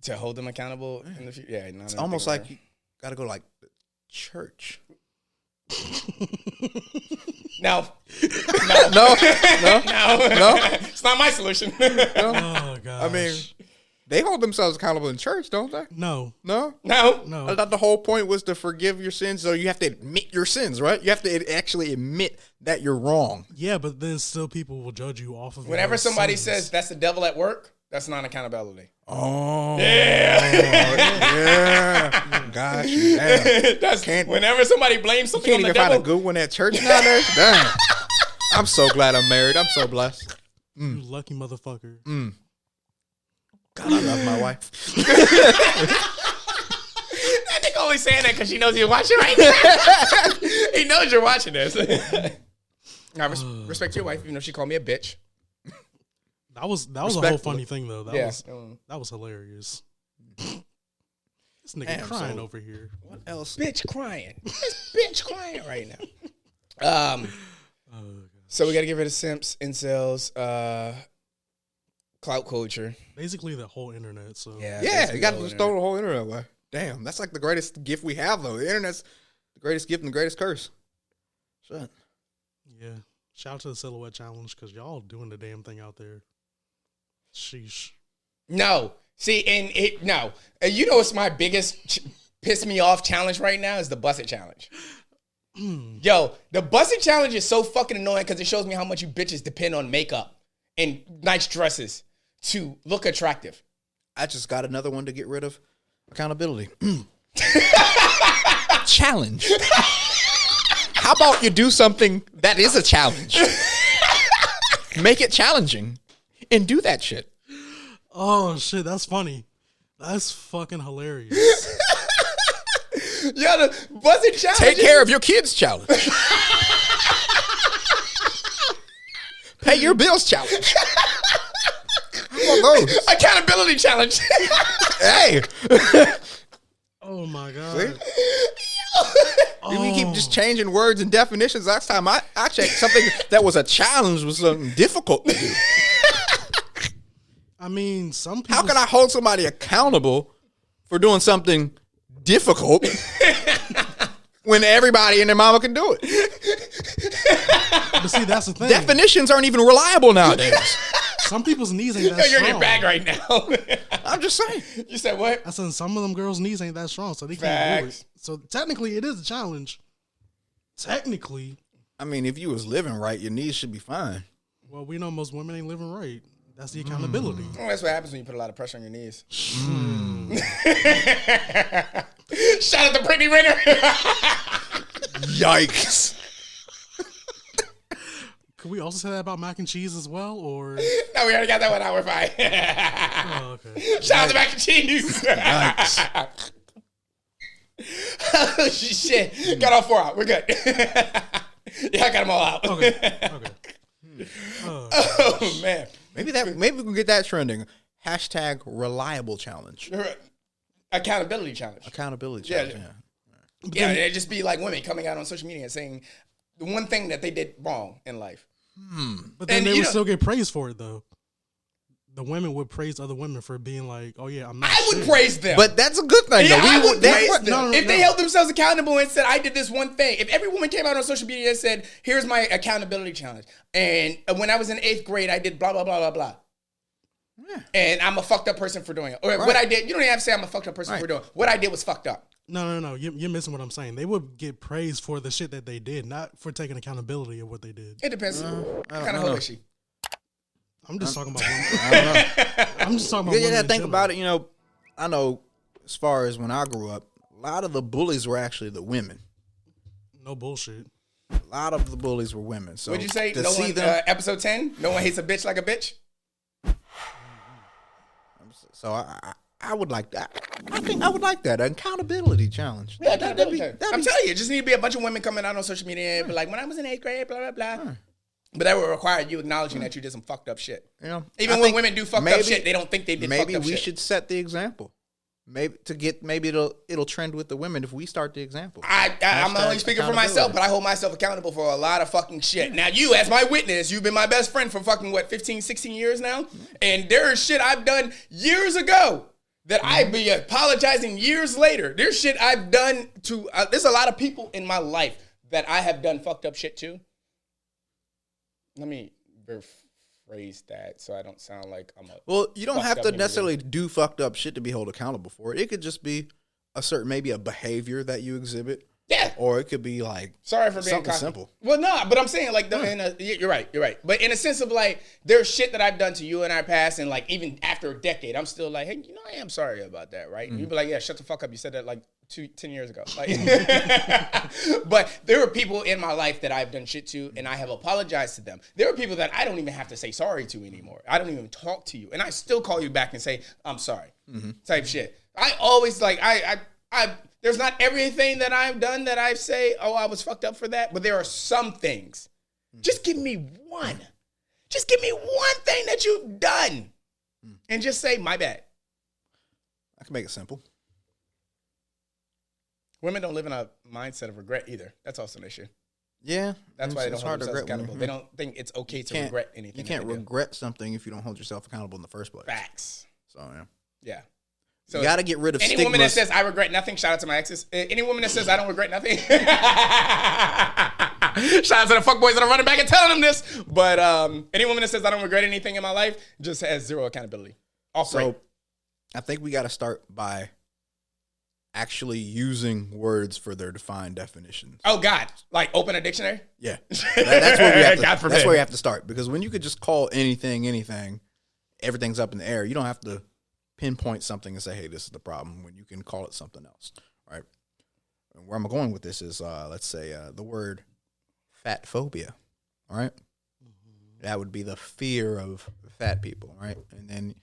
to hold them accountable in the future. Yeah, it's almost like you gotta go to like church. No. It's not my solution. Oh god. I mean, they hold themselves accountable in church, don't they? No. I thought the whole point was to forgive your sins, so you have to admit your sins, right? You have to actually admit that you're wrong. Yeah, but then still people will judge you off of. Whenever somebody says that's the devil at work, that's not accountability. Oh yeah. Got you. Damn. Whenever somebody blames something You on can't the even devil, find a good one at church nowadays. Damn. I'm so glad I'm married. I'm so blessed. You lucky motherfucker. God, I love my wife. That nigga only saying that because she knows you're watching right now. He knows you're watching this. I respect your wife, even though she called me a bitch. That was a whole funny thing though. That was hilarious. This nigga crying over here. What else? Bitch crying. This bitch crying right now. So we got to get rid of simps, incels, clout culture. Basically the whole internet. So yeah, you got to just throw the whole internet away. Damn, that's like the greatest gift we have though. The internet's the greatest gift and the greatest curse. Shut. Yeah. Shout out to the Silhouette Challenge because y'all doing the damn thing out there. Sheesh. No. See, no. You know what's my biggest piss me off challenge right now is the Busset Challenge. Yo, the Busset Challenge is so fucking annoying because it shows me how much you bitches depend on makeup and nice dresses to look attractive. I just got another one to get rid of. Accountability. Challenge. How about you do something that is a challenge? Make it challenging and do that shit. Oh shit, that's funny. That's fucking hilarious. Yeah, the Busset Challenge. Take care of your kids challenge. Pay your bills challenge. Those? Accountability challenge. Hey. Oh my god. We keep just changing words and definitions. Last time I checked, something that was a challenge was something difficult to do. I mean, some people. How can I hold somebody accountable for doing something difficult when everybody and their mama can do it? But see, that's the thing. Definitions aren't even reliable nowadays. Some people's knees ain't that You're strong. in your bag right now. I'm just saying. You said what? I said some of them girls' knees ain't that strong, so they can't do Facts. it. So technically, it is a challenge. Technically. I mean, if you was living right, your knees should be fine. Well, we know most women ain't living right. That's the accountability. Well, that's what happens when you put a lot of pressure on your knees. Shout out to Brittany Renner. Yikes. Could we also say that about mac and cheese as well, or? No, we already got that one out. We're fine. Oh, okay. Shout out to mac and cheese. Yikes. Oh, shit. Got all 4 out. We're good. Yeah, I got them all out. Okay. Oh, man. Maybe we can get that trending. Hashtag reliable challenge. Accountability challenge. Accountability challenge. Yeah, it'd just be like women coming out on social media and saying the one thing that they did wrong in life. But then they would still get praised for it, though. the women would praise other women for being like, oh yeah, I'm not. I would shit. praise them. But that's a good thing. Yeah, though. I would praise them. no, if they no. held themselves accountable and said, I did this one thing. If every woman came out on social media and said, here's my accountability challenge. And when I was in 8th grade, I did blah, blah, blah, blah, blah. Yeah. And I'm a fucked up person for doing it. Or what I did, you don't even have to say I'm a fucked up person for doing it. What I did was fucked up. No. You're missing what I'm saying. They would get praised for the shit that they did, not for taking accountability of what they did. It depends. What kind of hoe is she? I'm just talking about women. I don't know. I'm just talking about women. Yeah, think about it. You know, I know as far as when I grew up, a lot of the bullies were actually the women. No bullshit. A lot of the bullies were women. So Would you say to no see one, them, episode 10, no one hates a bitch like a bitch? so I would like that. I think I would like that. An accountability challenge. Yeah, I'm telling you, it just need to be a bunch of women coming out on social media and be like, when I was in 8th grade, blah, blah, blah. But that would require you acknowledging that you did some fucked up shit. You know, Even when women do fucked up shit, they don't think they did fucked up shit. Maybe we should set the example. Maybe it'll trend with the women if we start the example. I'm only speaking for myself, but I hold myself accountable for a lot of fucking shit. Now you, as my witness, you've been my best friend for fucking, 15, 16 years now? And there is shit I've done years ago that I'd be apologizing years later. There's shit I've done to, there's a lot of people in my life that I have done fucked up shit to. Let me rephrase that so I don't sound like I'm a... Well, you don't have to necessarily do fucked up shit to be held accountable for it. It could just be maybe a behavior that you exhibit. Yeah. Or it could be like... Sorry for being something simple. Well, no, but I'm saying like, you're right. But in a sense of like, there's shit that I've done to you in our past, and like even after a decade, I'm still like, hey, I am sorry about that, right? And you'd be like, yeah, shut the fuck up. You said that like 10 years ago. Like, but there are people in my life that I've done shit to, and I have apologized to them. There are people that I don't even have to say sorry to anymore. I don't even talk to you, and I still call you back and say, I'm sorry, type shit. I always like, there's not everything that I've done that I say, oh, I was fucked up for that, but there are some things. Just give me one. Just give me one thing that you've done, and just say, my bad. I can make it simple. Women don't live in a mindset of regret either. That's also an issue. Yeah. That's why they don't hold themselves accountable. They don't think it's okay to regret anything. You can't regret something if you don't hold yourself accountable in the first place. Facts. So, yeah. Yeah. So you got to get rid of any stigmas. woman that says, I regret nothing, shout out to my exes. Any woman that says, I don't regret nothing. Shout out to the fuckboys that are running back and telling them this. But any woman that says, I don't regret anything in my life just has zero accountability. So I think we got to start by actually using words for their defined definitions. Oh God! Like open a dictionary? Yeah, that's where we have to. God forbid. That's where we have to start, because when you could just call anything, everything's up in the air. You don't have to pinpoint something and say, "Hey, this is the problem." When you can call it something else, right? And where I'm going with this is, let's say the word fat phobia. All right, that would be the fear of fat people, right? And then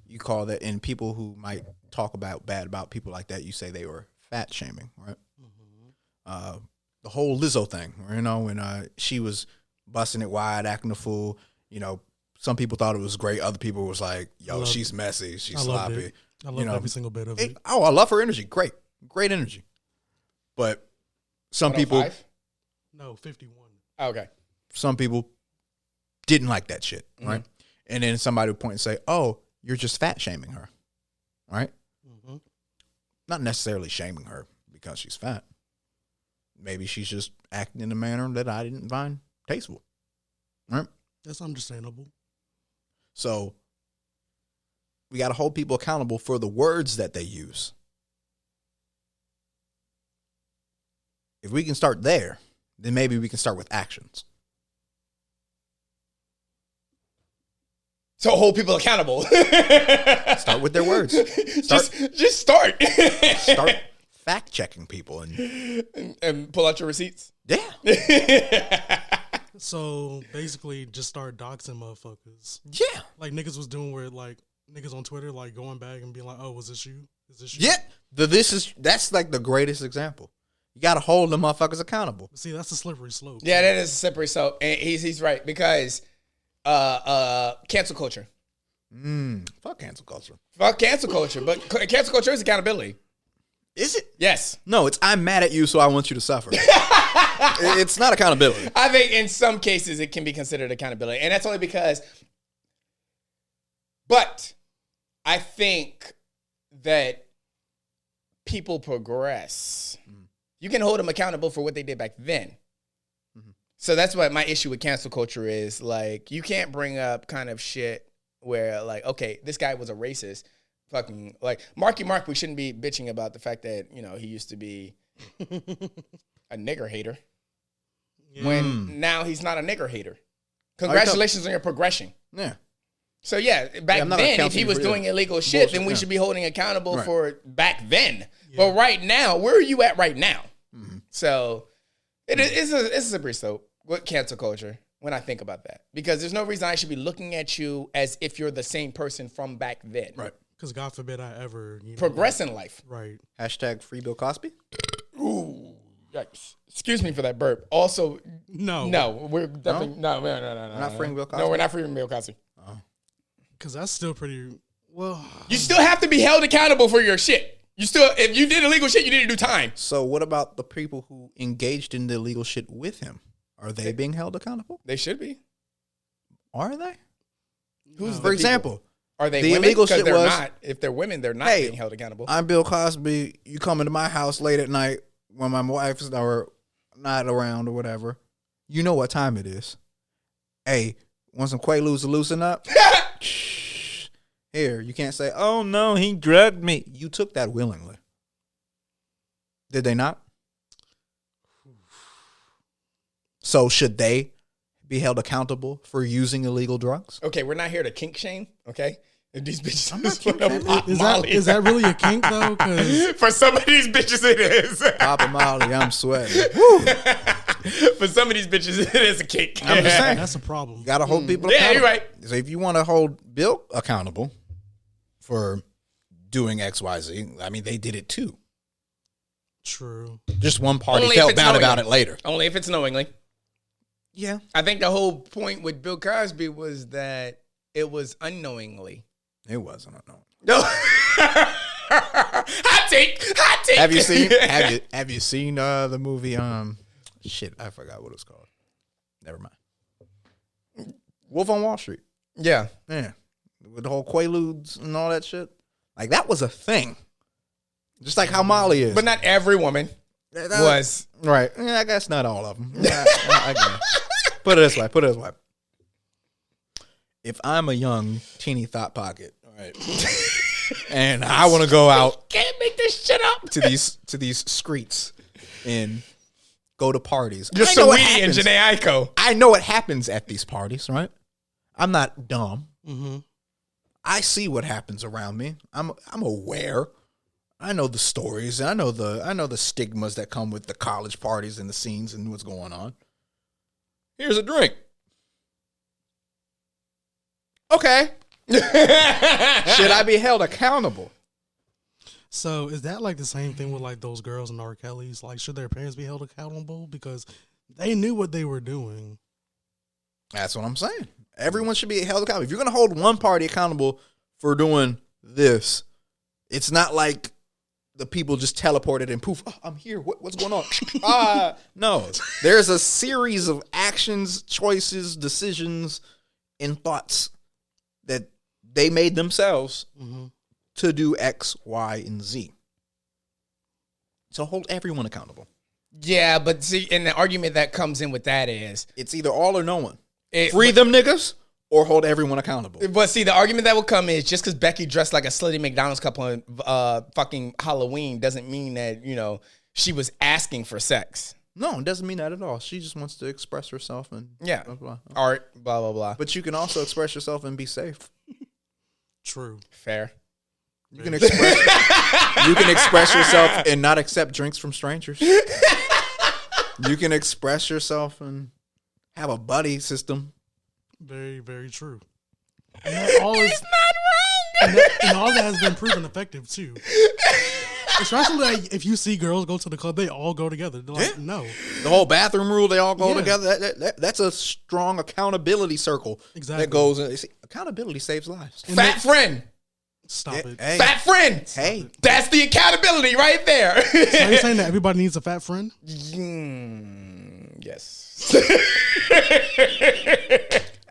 you call that, and people who might talk bad about people like that, you say they were fat shaming, right? The whole Lizzo thing, when she was busting it wide, acting a fool, some people thought it was great. Other people was like, yo, she's messy. She's sloppy. I love every single bit of it. I love her energy. Great energy. But some people... 105? No, 51. Oh, okay. Some people didn't like that shit, right? And then somebody would point and say, oh, you're just fat shaming her, right? Not necessarily shaming her because she's fat. Maybe she's just acting in a manner that I didn't find tasteful, right? That's understandable. So we got to hold people accountable for the words that they use. If we can start there, then maybe we can start with actions. So hold people accountable. Start with their words. Just start. Start fact checking people and pull out your receipts. Yeah. So basically, just start doxing motherfuckers. Yeah. Like niggas was doing where like niggas on Twitter like going back and being like, "Oh, was this you? Is this you?" Yeah. That's like the greatest example. You got to hold the motherfuckers accountable. See, that's a slippery slope. Yeah, that is a slippery slope, and he's right, because cancel culture. Fuck cancel culture. Fuck cancel culture, but cancel culture is accountability. Is it? Yes. No, it's I'm mad at you, so I want you to suffer. It's not accountability. I think in some cases it can be considered accountability, and that's only because But I think that people progress. You can hold them accountable for what they did back then. So that's what my issue with cancel culture is. Like, you can't bring up kind of shit where, like, okay, this guy was a racist. Fucking, like, Marky Mark, we shouldn't be bitching about the fact that, you know, he used to be a nigger hater. When now he's not a nigger hater. Congratulations on your progression. Yeah. So, yeah, back then, if he was doing illegal shit, then we should be holding accountable for back then. Yeah. But right now, where are you at right now? So, it's a slippery slope with cancel culture when I think about that. Because there's no reason I should be looking at you as if you're the same person from back then. Right. Because God forbid I ever progress in life. Right. Hashtag free Bill Cosby. Ooh, yikes. Excuse me for that burp. Also, no, we're definitely no. We're not freeing Bill Cosby. No, we're not freeing Bill Cosby. Because that's still pretty well. You still have to be held accountable for your shit. You still, if you did illegal shit, you need to do time. So what about the people who engaged in the illegal shit with him? Are they being held accountable? They should be. Are they? Who's for example? Are they the women? illegal shit they're was not. If they're women, they're not being held accountable. I'm Bill Cosby. You come into my house late at night when my wife's or not around or whatever. You know what time it is. Hey, want some Quaaludes to loosen up? Here, you can't say, oh no, he drugged me. You took that willingly. Did they not? So should they be held accountable for using illegal drugs? Okay, we're not here to kink shame, okay? If these bitches I'm not kink is that really a kink though? For some of these bitches it is. Papa Molly, I'm sweating. For some of these bitches it is a kink. I'm just saying. That's a problem. You gotta hold people accountable. Yeah, you're right. So if you want to hold Bill accountable for doing XYZ, I mean, they did it too. True. Just one party felt bad about it later. Only if it's knowingly. Yeah. I think the whole point with Bill Cosby was that it was unknowingly. It wasn't unknown. No. Hot take. Have you seen the movie shit, I forgot what it's called. Never mind. Wolf on Wall Street. Yeah. Yeah. With the whole Quaaludes and all that shit. Like, that was a thing. Just like how Molly is. But not every woman was. Right. Yeah, I guess not all of them. I guess. Put it this way. If I'm a young, teeny thought pocket, right, and I want to go out. Can't make this shit up. To these streets and go to parties. You're Saweetie and Janae Aiko. I know what happens at these parties, right? I'm not dumb. Mm-hmm. I see what happens around me. I'm aware. I know the stories. I know the stigmas that come with the college parties and the scenes and what's going on. Here's a drink. Okay. Should I be held accountable? So is that like the same thing with like those girls in R. Kelly's? Like, should their parents be held accountable because they knew what they were doing? That's what I'm saying. Everyone should be held accountable. If you're going to hold one party accountable for doing this, it's not like the people just teleported and poof, oh, I'm here. What's going on? No. There's a series of actions, choices, decisions, and thoughts that they made themselves to do X, Y, and Z. So hold everyone accountable. Yeah, but see, and the argument that comes in with that is it's either all or no one. Free them niggas or hold everyone accountable. But see, the argument that will come is just because Becky dressed like a slutty McDonald's couple on fucking Halloween doesn't mean that, you know, she was asking for sex. No, it doesn't mean that at all. She just wants to express herself and yeah, blah, blah. Art, blah, blah, blah. But you can also express yourself and be safe. True. Fair. You can express yourself and not accept drinks from strangers. You can express yourself and have a buddy system. Very, very true. And that all is not wrong. And all that has been proven effective too. Especially like if you see girls go to the club, they all go together. They're like, no. The whole bathroom rule, they all go together. That's a strong accountability circle. Exactly. That goes. Accountability saves lives. Fat friend. Stop it. Hey. Fat friend. Hey. That's the accountability right there. So are you saying that everybody needs a fat friend? Yes.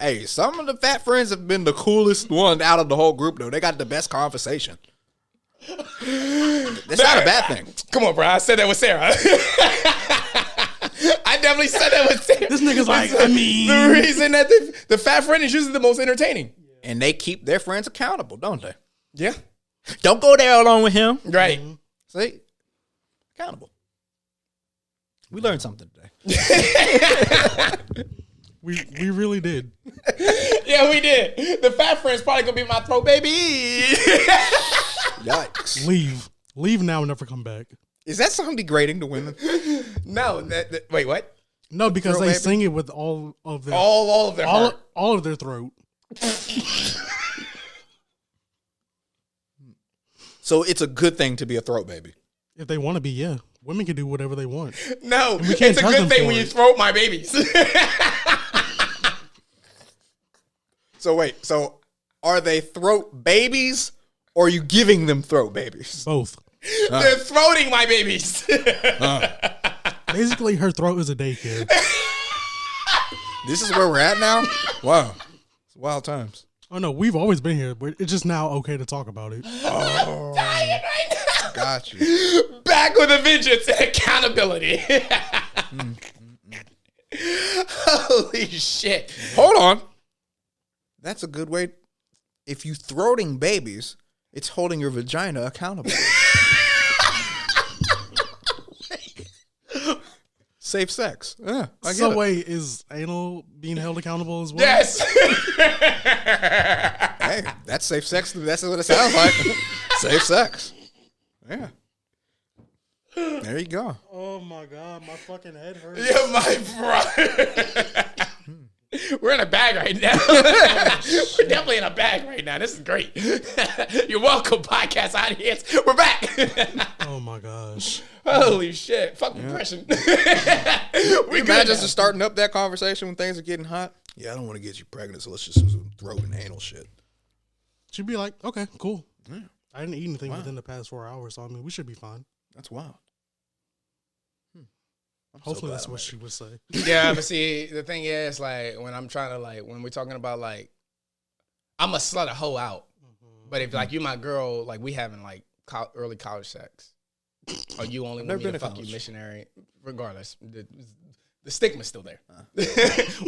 Hey, some of the fat friends have been the coolest one out of the whole group, though. They got the best conversation. That's not a bad thing. Come on, bro. I said that with Sarah. I definitely said that with Sarah. This nigga's like, I mean, the reason that the fat friend is usually the most entertaining. And they keep their friends accountable, don't they? Yeah. Don't go there alone with him. Right. See? Accountable. We learned something today. we really did. Yeah, we did. The fat friend's probably gonna be my throat baby. Yikes. Leave now and never come back. Is that something degrading to women? No. Wait, what? No, because Throat they baby? sing it with all of their All of their heart. all of their throat. So it's a good thing to be a throat baby. If they want to be, yeah. Women can do whatever they want. No, we can't it's a judge good them thing for when you it. throat my babies. So wait, so are they throat babies or are you giving them throat babies? Both. They're throating my babies. Basically, her throat is a daycare. This is where we're at now? Wow. It's wild times. Oh no, we've always been here, but it's just now okay to talk about it. Oh, Dying right now. got you. Back with a vengeance and accountability. Holy shit. Hold on. That's a good way. If you throating babies, it's holding your vagina accountable. Safe sex. Yeah, I get So it. wait, is anal being held accountable as well? Yes. Hey, that's safe sex. That's what it sounds like. Safe sex. Yeah. There you go. Oh my god, my fucking head hurts. Yeah, my bro. We're in a bag right now. We're definitely in a bag right now. This is great. You're welcome, podcast audience. We're back. Oh my gosh. Holy shit. Fuck depression. We Imagine good just now. starting up that conversation when things are getting hot. Yeah, I don't want to get you pregnant, so let's just do some throat and anal shit. She'd be like, okay, cool. I didn't eat anything within the past 4 hours, so I mean, we should be fine. That's wild. I'm so Hopefully glad that's I'm what married. she would say. Yeah, but see, the thing is, like, when I'm trying to, like, when we're talking about, like, I'm a slut a hoe out. But if, like, you my girl, like, we having, like, early college sex. Or you only never want me been to to fuck you college. missionary. Regardless, the stigma's still there.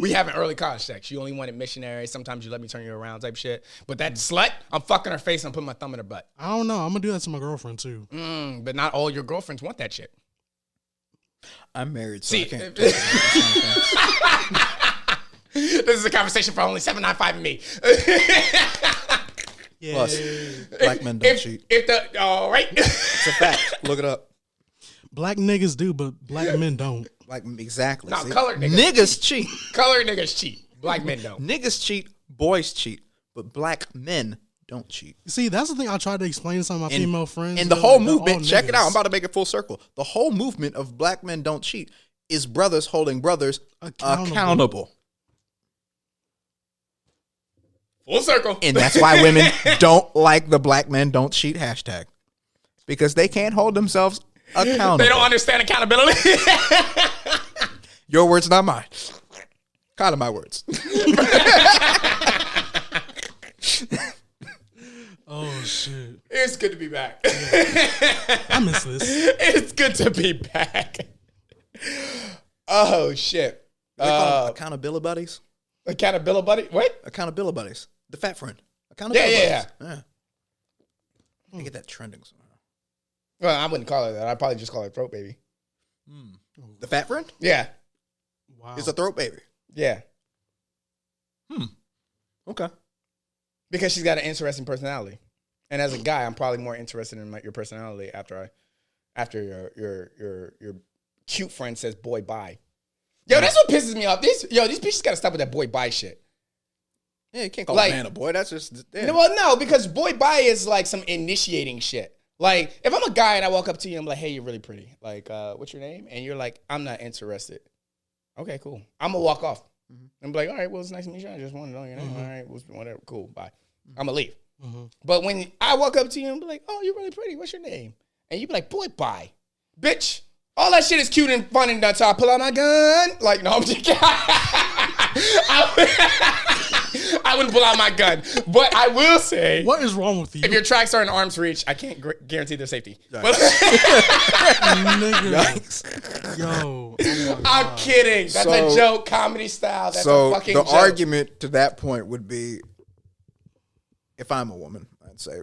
We having early college sex. You only wanted missionary. Sometimes you let me turn you around type shit. But that slut, I'm fucking her face and I'm putting my thumb in her butt. I don't know. I'm gonna do that to my girlfriend too. But not all your girlfriends want that shit. I'm married, so See, I can't. talk about this kind of things. This is a conversation for only 795 and me. Yeah. Plus, black men don't cheat. All right. It's a fact. Look it up. Black niggas do, but black men don't. Like, exactly. No, See? colored niggas Niggas cheat. Colored niggas cheat. Black men don't. Niggas cheat. Boys cheat. But black men don't cheat. See, that's the thing I tried to explain to some of my female friends. And the They're whole like, they're all movement, check it out. I'm niggas. about to make it full circle. The whole movement of black men don't cheat is brothers holding brothers accountable. Full circle. And that's why women don't like the black men don't cheat hashtag. Because they can't hold themselves accountable. They don't understand accountability. Your words, not mine. Kind of my words. Oh shit! It's good to be back. I miss this. It's good to be back. Oh shit. They call them accountability buddies. Accountability buddy. What? Accountability buddies. The fat friend. Accountability Yeah. buddies. I get that trending somehow. Well, I wouldn't call it that. I'd probably just call it throat baby. The fat friend Yeah. Wow. is a throat baby. Yeah. Okay. Because she's got an interesting personality. And as a guy, I'm probably more interested in your personality after your cute friend says boy bye. Yo, that's what pisses me off. These bitches gotta stop with that boy bye shit. Yeah, you can't call Like- a man a boy. That's just yeah. Well, no, because boy bye is like some initiating shit. Like, if I'm a guy and I walk up to you, I'm like, hey, you're really pretty. Like, what's your name? And you're like, I'm not interested. Okay, cool. I'm gonna walk off. I'm like, all right, well, it's nice to meet you. I just want to know your name. All right, whatever, cool, bye. I'm gonna leave. But when I walk up to you and be like, oh, you're really pretty. What's your name? And you be like, boy, bye. Bitch, all that shit is cute and fun and until I pull out my gun. Like, no, I'm just kidding. wouldn't pull out my gun. But I will say, What is wrong with you? if your tracks are in arm's reach, I can't guarantee their safety. But Nigga. Yo. Oh my I'm God. kidding. That's a So- joke, comedy style. That's a So fucking the joke. argument to that point would be, if I'm a woman, I'd say,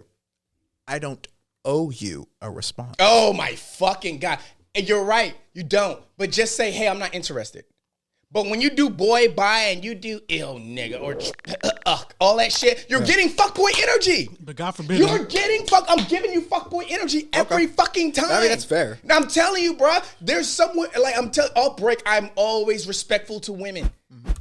I don't owe you a response. Oh my fucking God. And you're right. You don't. But just say, hey, I'm not interested. But when you do boy, bye, and you do ill nigga or all that shit, you're getting fuckboy energy. But God forbid. You're getting I'm giving you fuckboy energy every fucking time. I mean, that's fair. Now, I'm telling you, bro, there's someone, like, I'll break, I'm always respectful to women.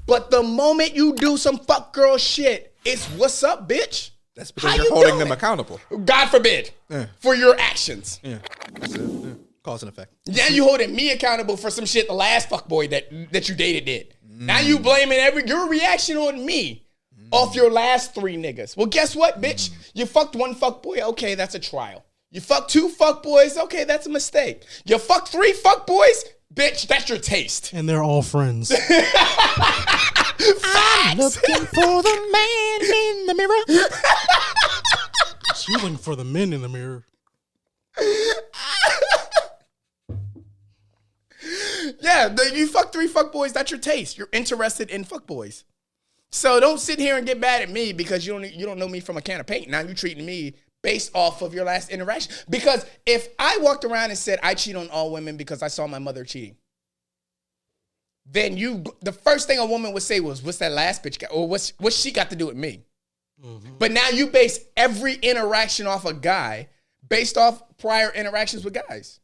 But the moment you do some fuck girl shit, it's what's up, bitch? That's because How you're you holding doing them it? accountable. God forbid. For your actions. Yeah. That's it. Yeah. Cause and effect. Now you holding me accountable for some shit the last fuckboy that you dated did. Now you blaming your reaction on me off your last 3 niggas. Well, guess what, bitch? You fucked 1 fuckboy, okay, that's a trial. You fucked 2 fuckboys, okay, that's a mistake. You fucked 3 fuckboys, bitch, that's your taste. And they're all friends. I'm Looking for the man in the mirror. She's looking for the men in the mirror. Yeah, you fuck 3 fuckboys, that's your taste. You're interested in fuckboys. So don't sit here and get mad at me because you don't know me from a can of paint. Now you're treating me based off of your last interaction. Because if I walked around and said I cheat on all women because I saw my mother cheating, then the first thing a woman would say was, what's that last bitch got? Or what's she got to do with me? Mm-hmm. But now you base every interaction off a guy based off prior interactions with guys.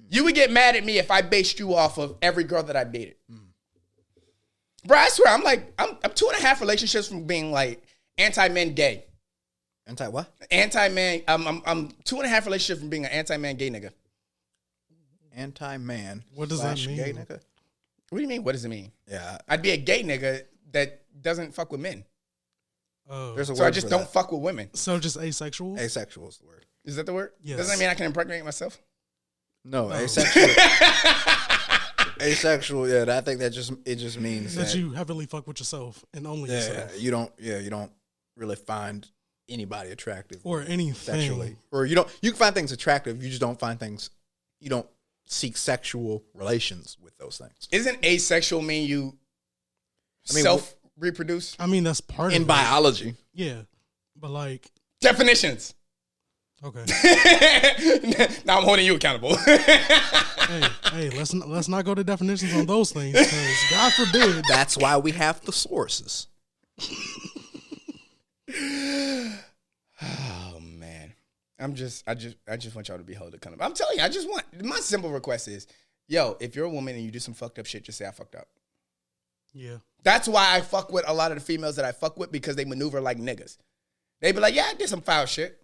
You would get mad at me if I based you off of every girl that I've dated. Bro, I swear, I'm 2.5 relationships from being like anti-men gay. Anti what? Anti-man, I'm 2.5 relationships from being an anti-man gay nigga. Anti-man. What does that mean? Gay nigga? What do you mean? What does it mean? Yeah. I'd be a gay nigga that doesn't fuck with men. Oh. There's a So word I just for don't that. fuck with women. So just asexual? Asexual is the word. Is that the word? Yes. Doesn't that mean I can impregnate myself? No, asexual. Asexual, yeah. I think it just means that you heavily fuck with yourself and only yourself. you don't really find anybody attractive Or anything. sexually. Or you can find things attractive, you just don't find things, you don't seek sexual relations with those things. Isn't asexual mean you mean, self-reproduce? I mean, that's part In of biology. it. Yeah. But like, Definitions. okay. Now I'm holding you accountable. hey, let's not go to definitions on those things because God forbid. That's why we have the sources. Oh man, I just want y'all to be held accountable. I'm telling you, my simple request is, yo, if you're a woman and you do some fucked up shit, just say I fucked up. Yeah. That's why I fuck with a lot of the females that I fuck with because they maneuver like niggas. They be like, yeah, I did some foul shit.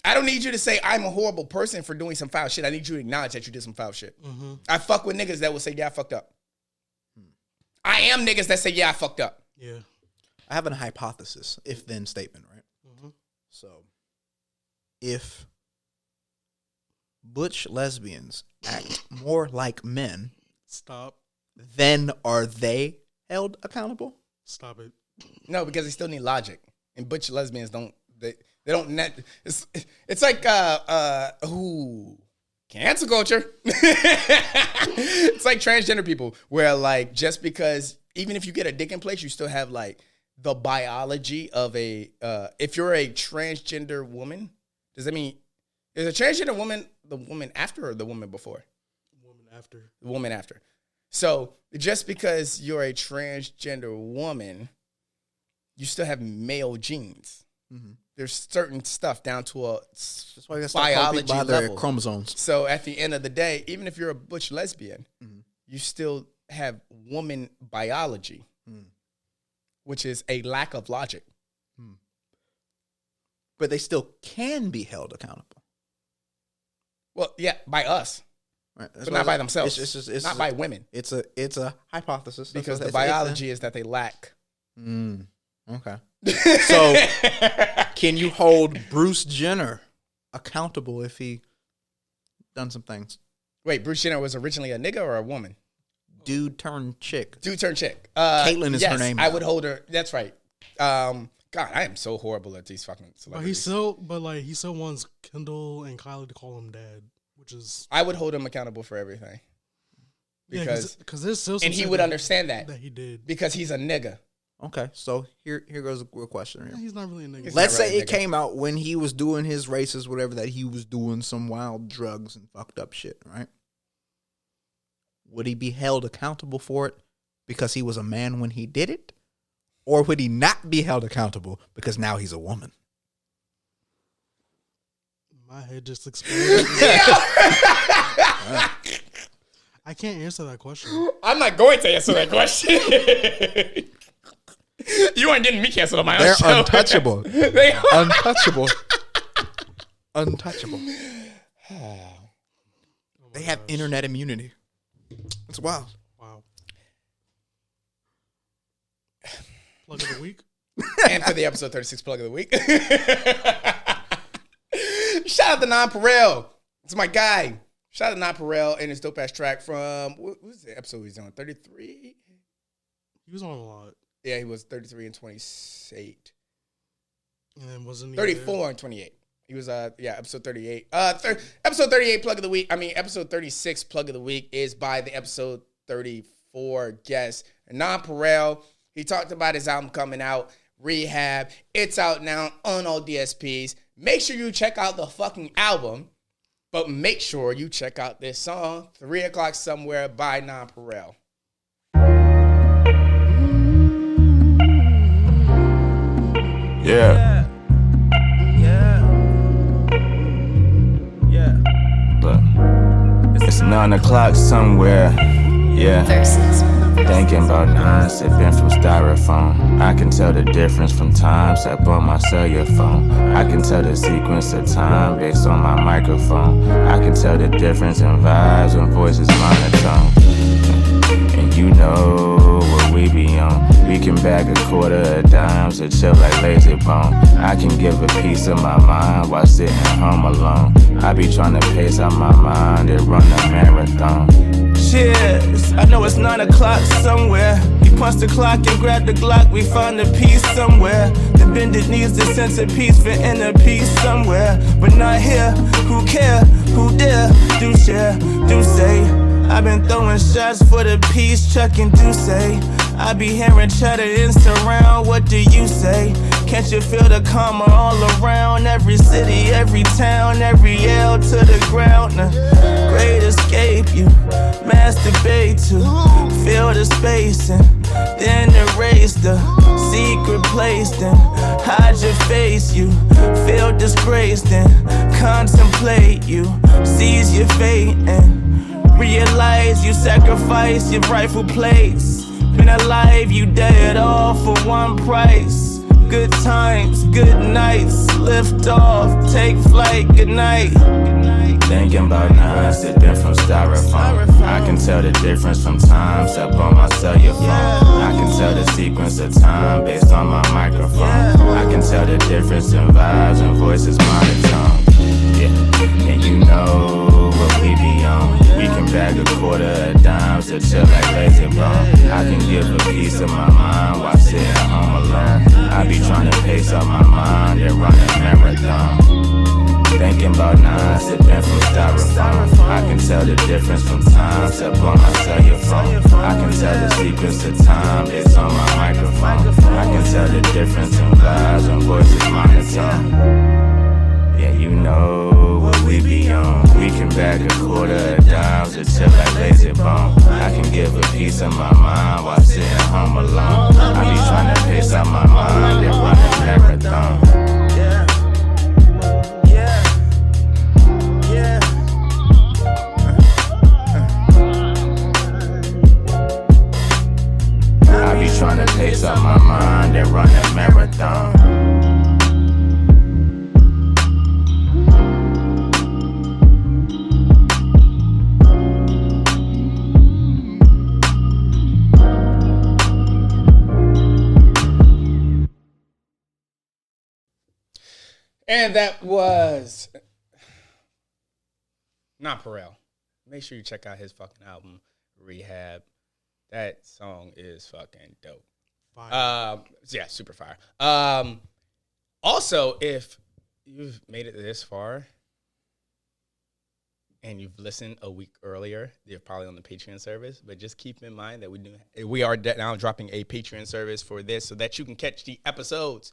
I don't need you to say I'm a horrible person for doing some foul shit. I need you to acknowledge that you did some foul shit. Mm-hmm. I fuck with niggas that will say, yeah, I fucked up. I am niggas that say, yeah, I fucked up. Yeah. I have a hypothesis, if then statement, right? Mm-hmm. So, if butch lesbians act more like men, Stop. then are they held accountable? Stop it. No, because they still need logic. And butch lesbians don't, they don't net. It's like cancel culture. It's like transgender people, where like just because even if you get a dick in place, you still have like the biology of a. If you're a transgender woman, does that mean is a transgender woman the woman after or the woman before? Woman after. The woman after. So just because you're a transgender woman, you still have male genes. Mm-hmm. There's certain stuff down to a that's why biology by their level. chromosomes. So at the end of the day, even if you're a butch lesbian, you still have woman biology, which is a lack of logic. But they still can be held accountable. Well, yeah, by us, Right? but not by themselves. It's not by women, It's a hypothesis. because the biology is that they lack. Okay. So, can you hold Bruce Jenner accountable if he done some things? Wait, Bruce Jenner was originally a nigga or a woman? dude turned chick. Caitlyn is her name I now. would hold her. That's right. God, I am so horrible at these fucking But celebrities. he still wants Kendall and Kylie to call him dad, which is I would hold him accountable for everything. Because there's still some and he shit would understand that he did. because he's a nigga. Okay, so here goes a real question. Here. He's not really a nigga. He's Let's not really say a it nigga. came out when he was doing his races, whatever, that he was doing some wild drugs and fucked up shit, right? Would he be held accountable for it because he was a man when he did it? Or would he not be held accountable because now he's a woman? My head just exploded. I can't answer that question. I'm not going to answer that question. You aren't getting me canceled on my own They're show. untouchable. They are. Untouchable. Untouchable. They have internet immunity. It's wild. Wow. Plug of the week. And for the episode 36 plug of the week. Shout out to Non-Parel. It's my guy. Shout out to Non-Parel and his dope ass track from, what was the episode he's on? 33? He was on a lot. Yeah, he was 33 and 28. And then wasn't he 34 and 28. He was, episode 38. Episode 38 plug of the week. Episode 36 plug of the week is by the episode 34 guest. Non-Parel. He talked about his album coming out, Rehab. It's out now on all DSPs. Make sure you check out the fucking album, but make sure you check out this song, 3 O'Clock Somewhere by Non-Parel. Yeah. Look, it's 9 o'clock somewhere. Yeah. Thinking about 9, sipping from styrofoam. I can tell the difference from times up on my cellular phone. I can tell the sequence of time based on my microphone. I can tell the difference in vibes when voices monotone. And you know what we be on. We can bag a quarter of dimes and chill like lazy bone. I can give a piece of my mind while sitting home alone. I be trying to pace out my mind and run a marathon. Cheers, I know it's 9 o'clock somewhere. You punch the clock and grab the Glock, we find a peace somewhere. The bended needs the centerpiece for inner peace somewhere. But not here, who care, who dare, do share, do say. I've been throwing shots for the peace, Chuck and Duce. I be hearing chatter in surround, what do you say? Can't you feel the karma all around? Every city, every town, every L to the ground. Great escape, you masturbate to feel the space and then erase the secret place. Then hide your face, you feel disgraced and contemplate. You seize your fate and realize you sacrifice your rightful place. Been alive, you dead, all for one price. Good times, good nights, lift off, take flight, good night. Thinking about 9, sipping from styrofoam. I can tell the difference from times up on my cellular phone. I can tell the sequence of time based on my microphone. I can tell the difference in vibes and voices monotone. Yeah, and you know what we be on. We can bag a quarter of dimes to chill like lazy bone. I can give a piece of my mind while sitting home alone. I be trying to pace up my mind and run a marathon. Thinking about 9, sipping from styrofoam. I can tell the difference from times up on my cellular phone. I can tell the sequence of time based on my microphone. I can tell the difference in vibes and voices monotone. Yeah, you know what we be on. We can bag a quarter of dimes and chill like lazy bone. I can give a piece of my mind while sitting home alone. I be trying to pace out my mind and run a marathon. I be trying to pace out my mind and run a marathon. And that was Non-Parel. Make sure you check out his fucking album, Rehab. That song is fucking dope. Fire. Yeah, super fire. Also, if you've made it this far and you've listened a week earlier, you're probably on the Patreon service. But just keep in mind that we are now dropping a Patreon service for this so that you can catch the episodes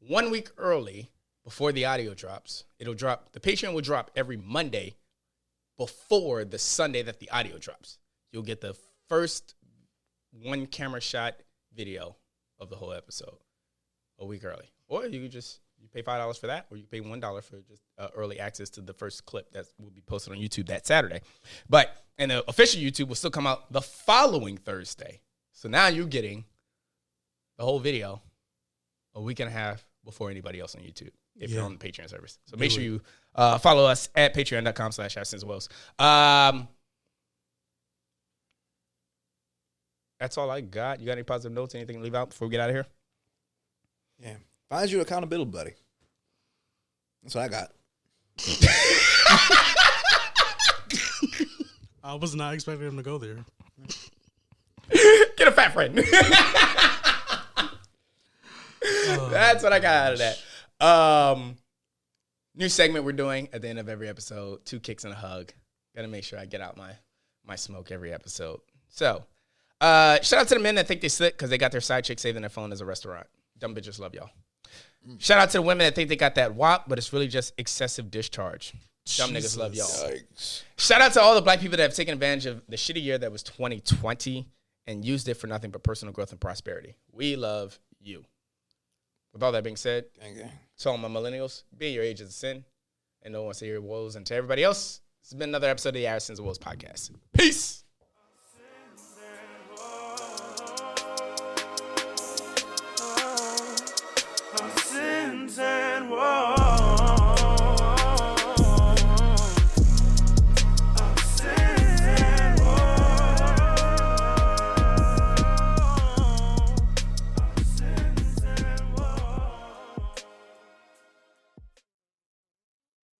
1 week early before the audio drops. It'll drop. The Patreon will drop every Monday before the Sunday that the audio drops. You'll get the first one camera shot video of the whole episode a week early. Or you can just pay $5 for that, or you pay $1 for just early access to the first clip that will be posted on YouTube that Saturday. And the official YouTube will still come out the following Thursday. So now you're getting the whole video a week and a half before anybody else on YouTube if you're on the Patreon service. So make sure you follow us at patreon.com/AskSinsWoes. That's all I got. You got any positive notes, anything to leave out before we get out of here? Yeah. Find you an accountability buddy. That's what I got. I was not expecting him to go there. Get a fat friend. That's what I got out of that. New segment we're doing at the end of every episode, 2 kicks and a hug. Got to make sure I get out my smoke every episode. So, shout out to the men that think they slick because they got their side chick saving their phone as a restaurant. Dumb bitches love y'all. Shout out to the women that think they got that WAP, but it's really just excessive discharge. Dumb niggas love y'all. Yikes. Shout out to all the black people that have taken advantage of the shitty year that was 2020 and used it for nothing but personal growth and prosperity. We love you. With all that being said, to all my millennials, being your age is a sin, and no one wants to hear woes. And to everybody else, this has been another episode of the Sins and Woes podcast. Peace.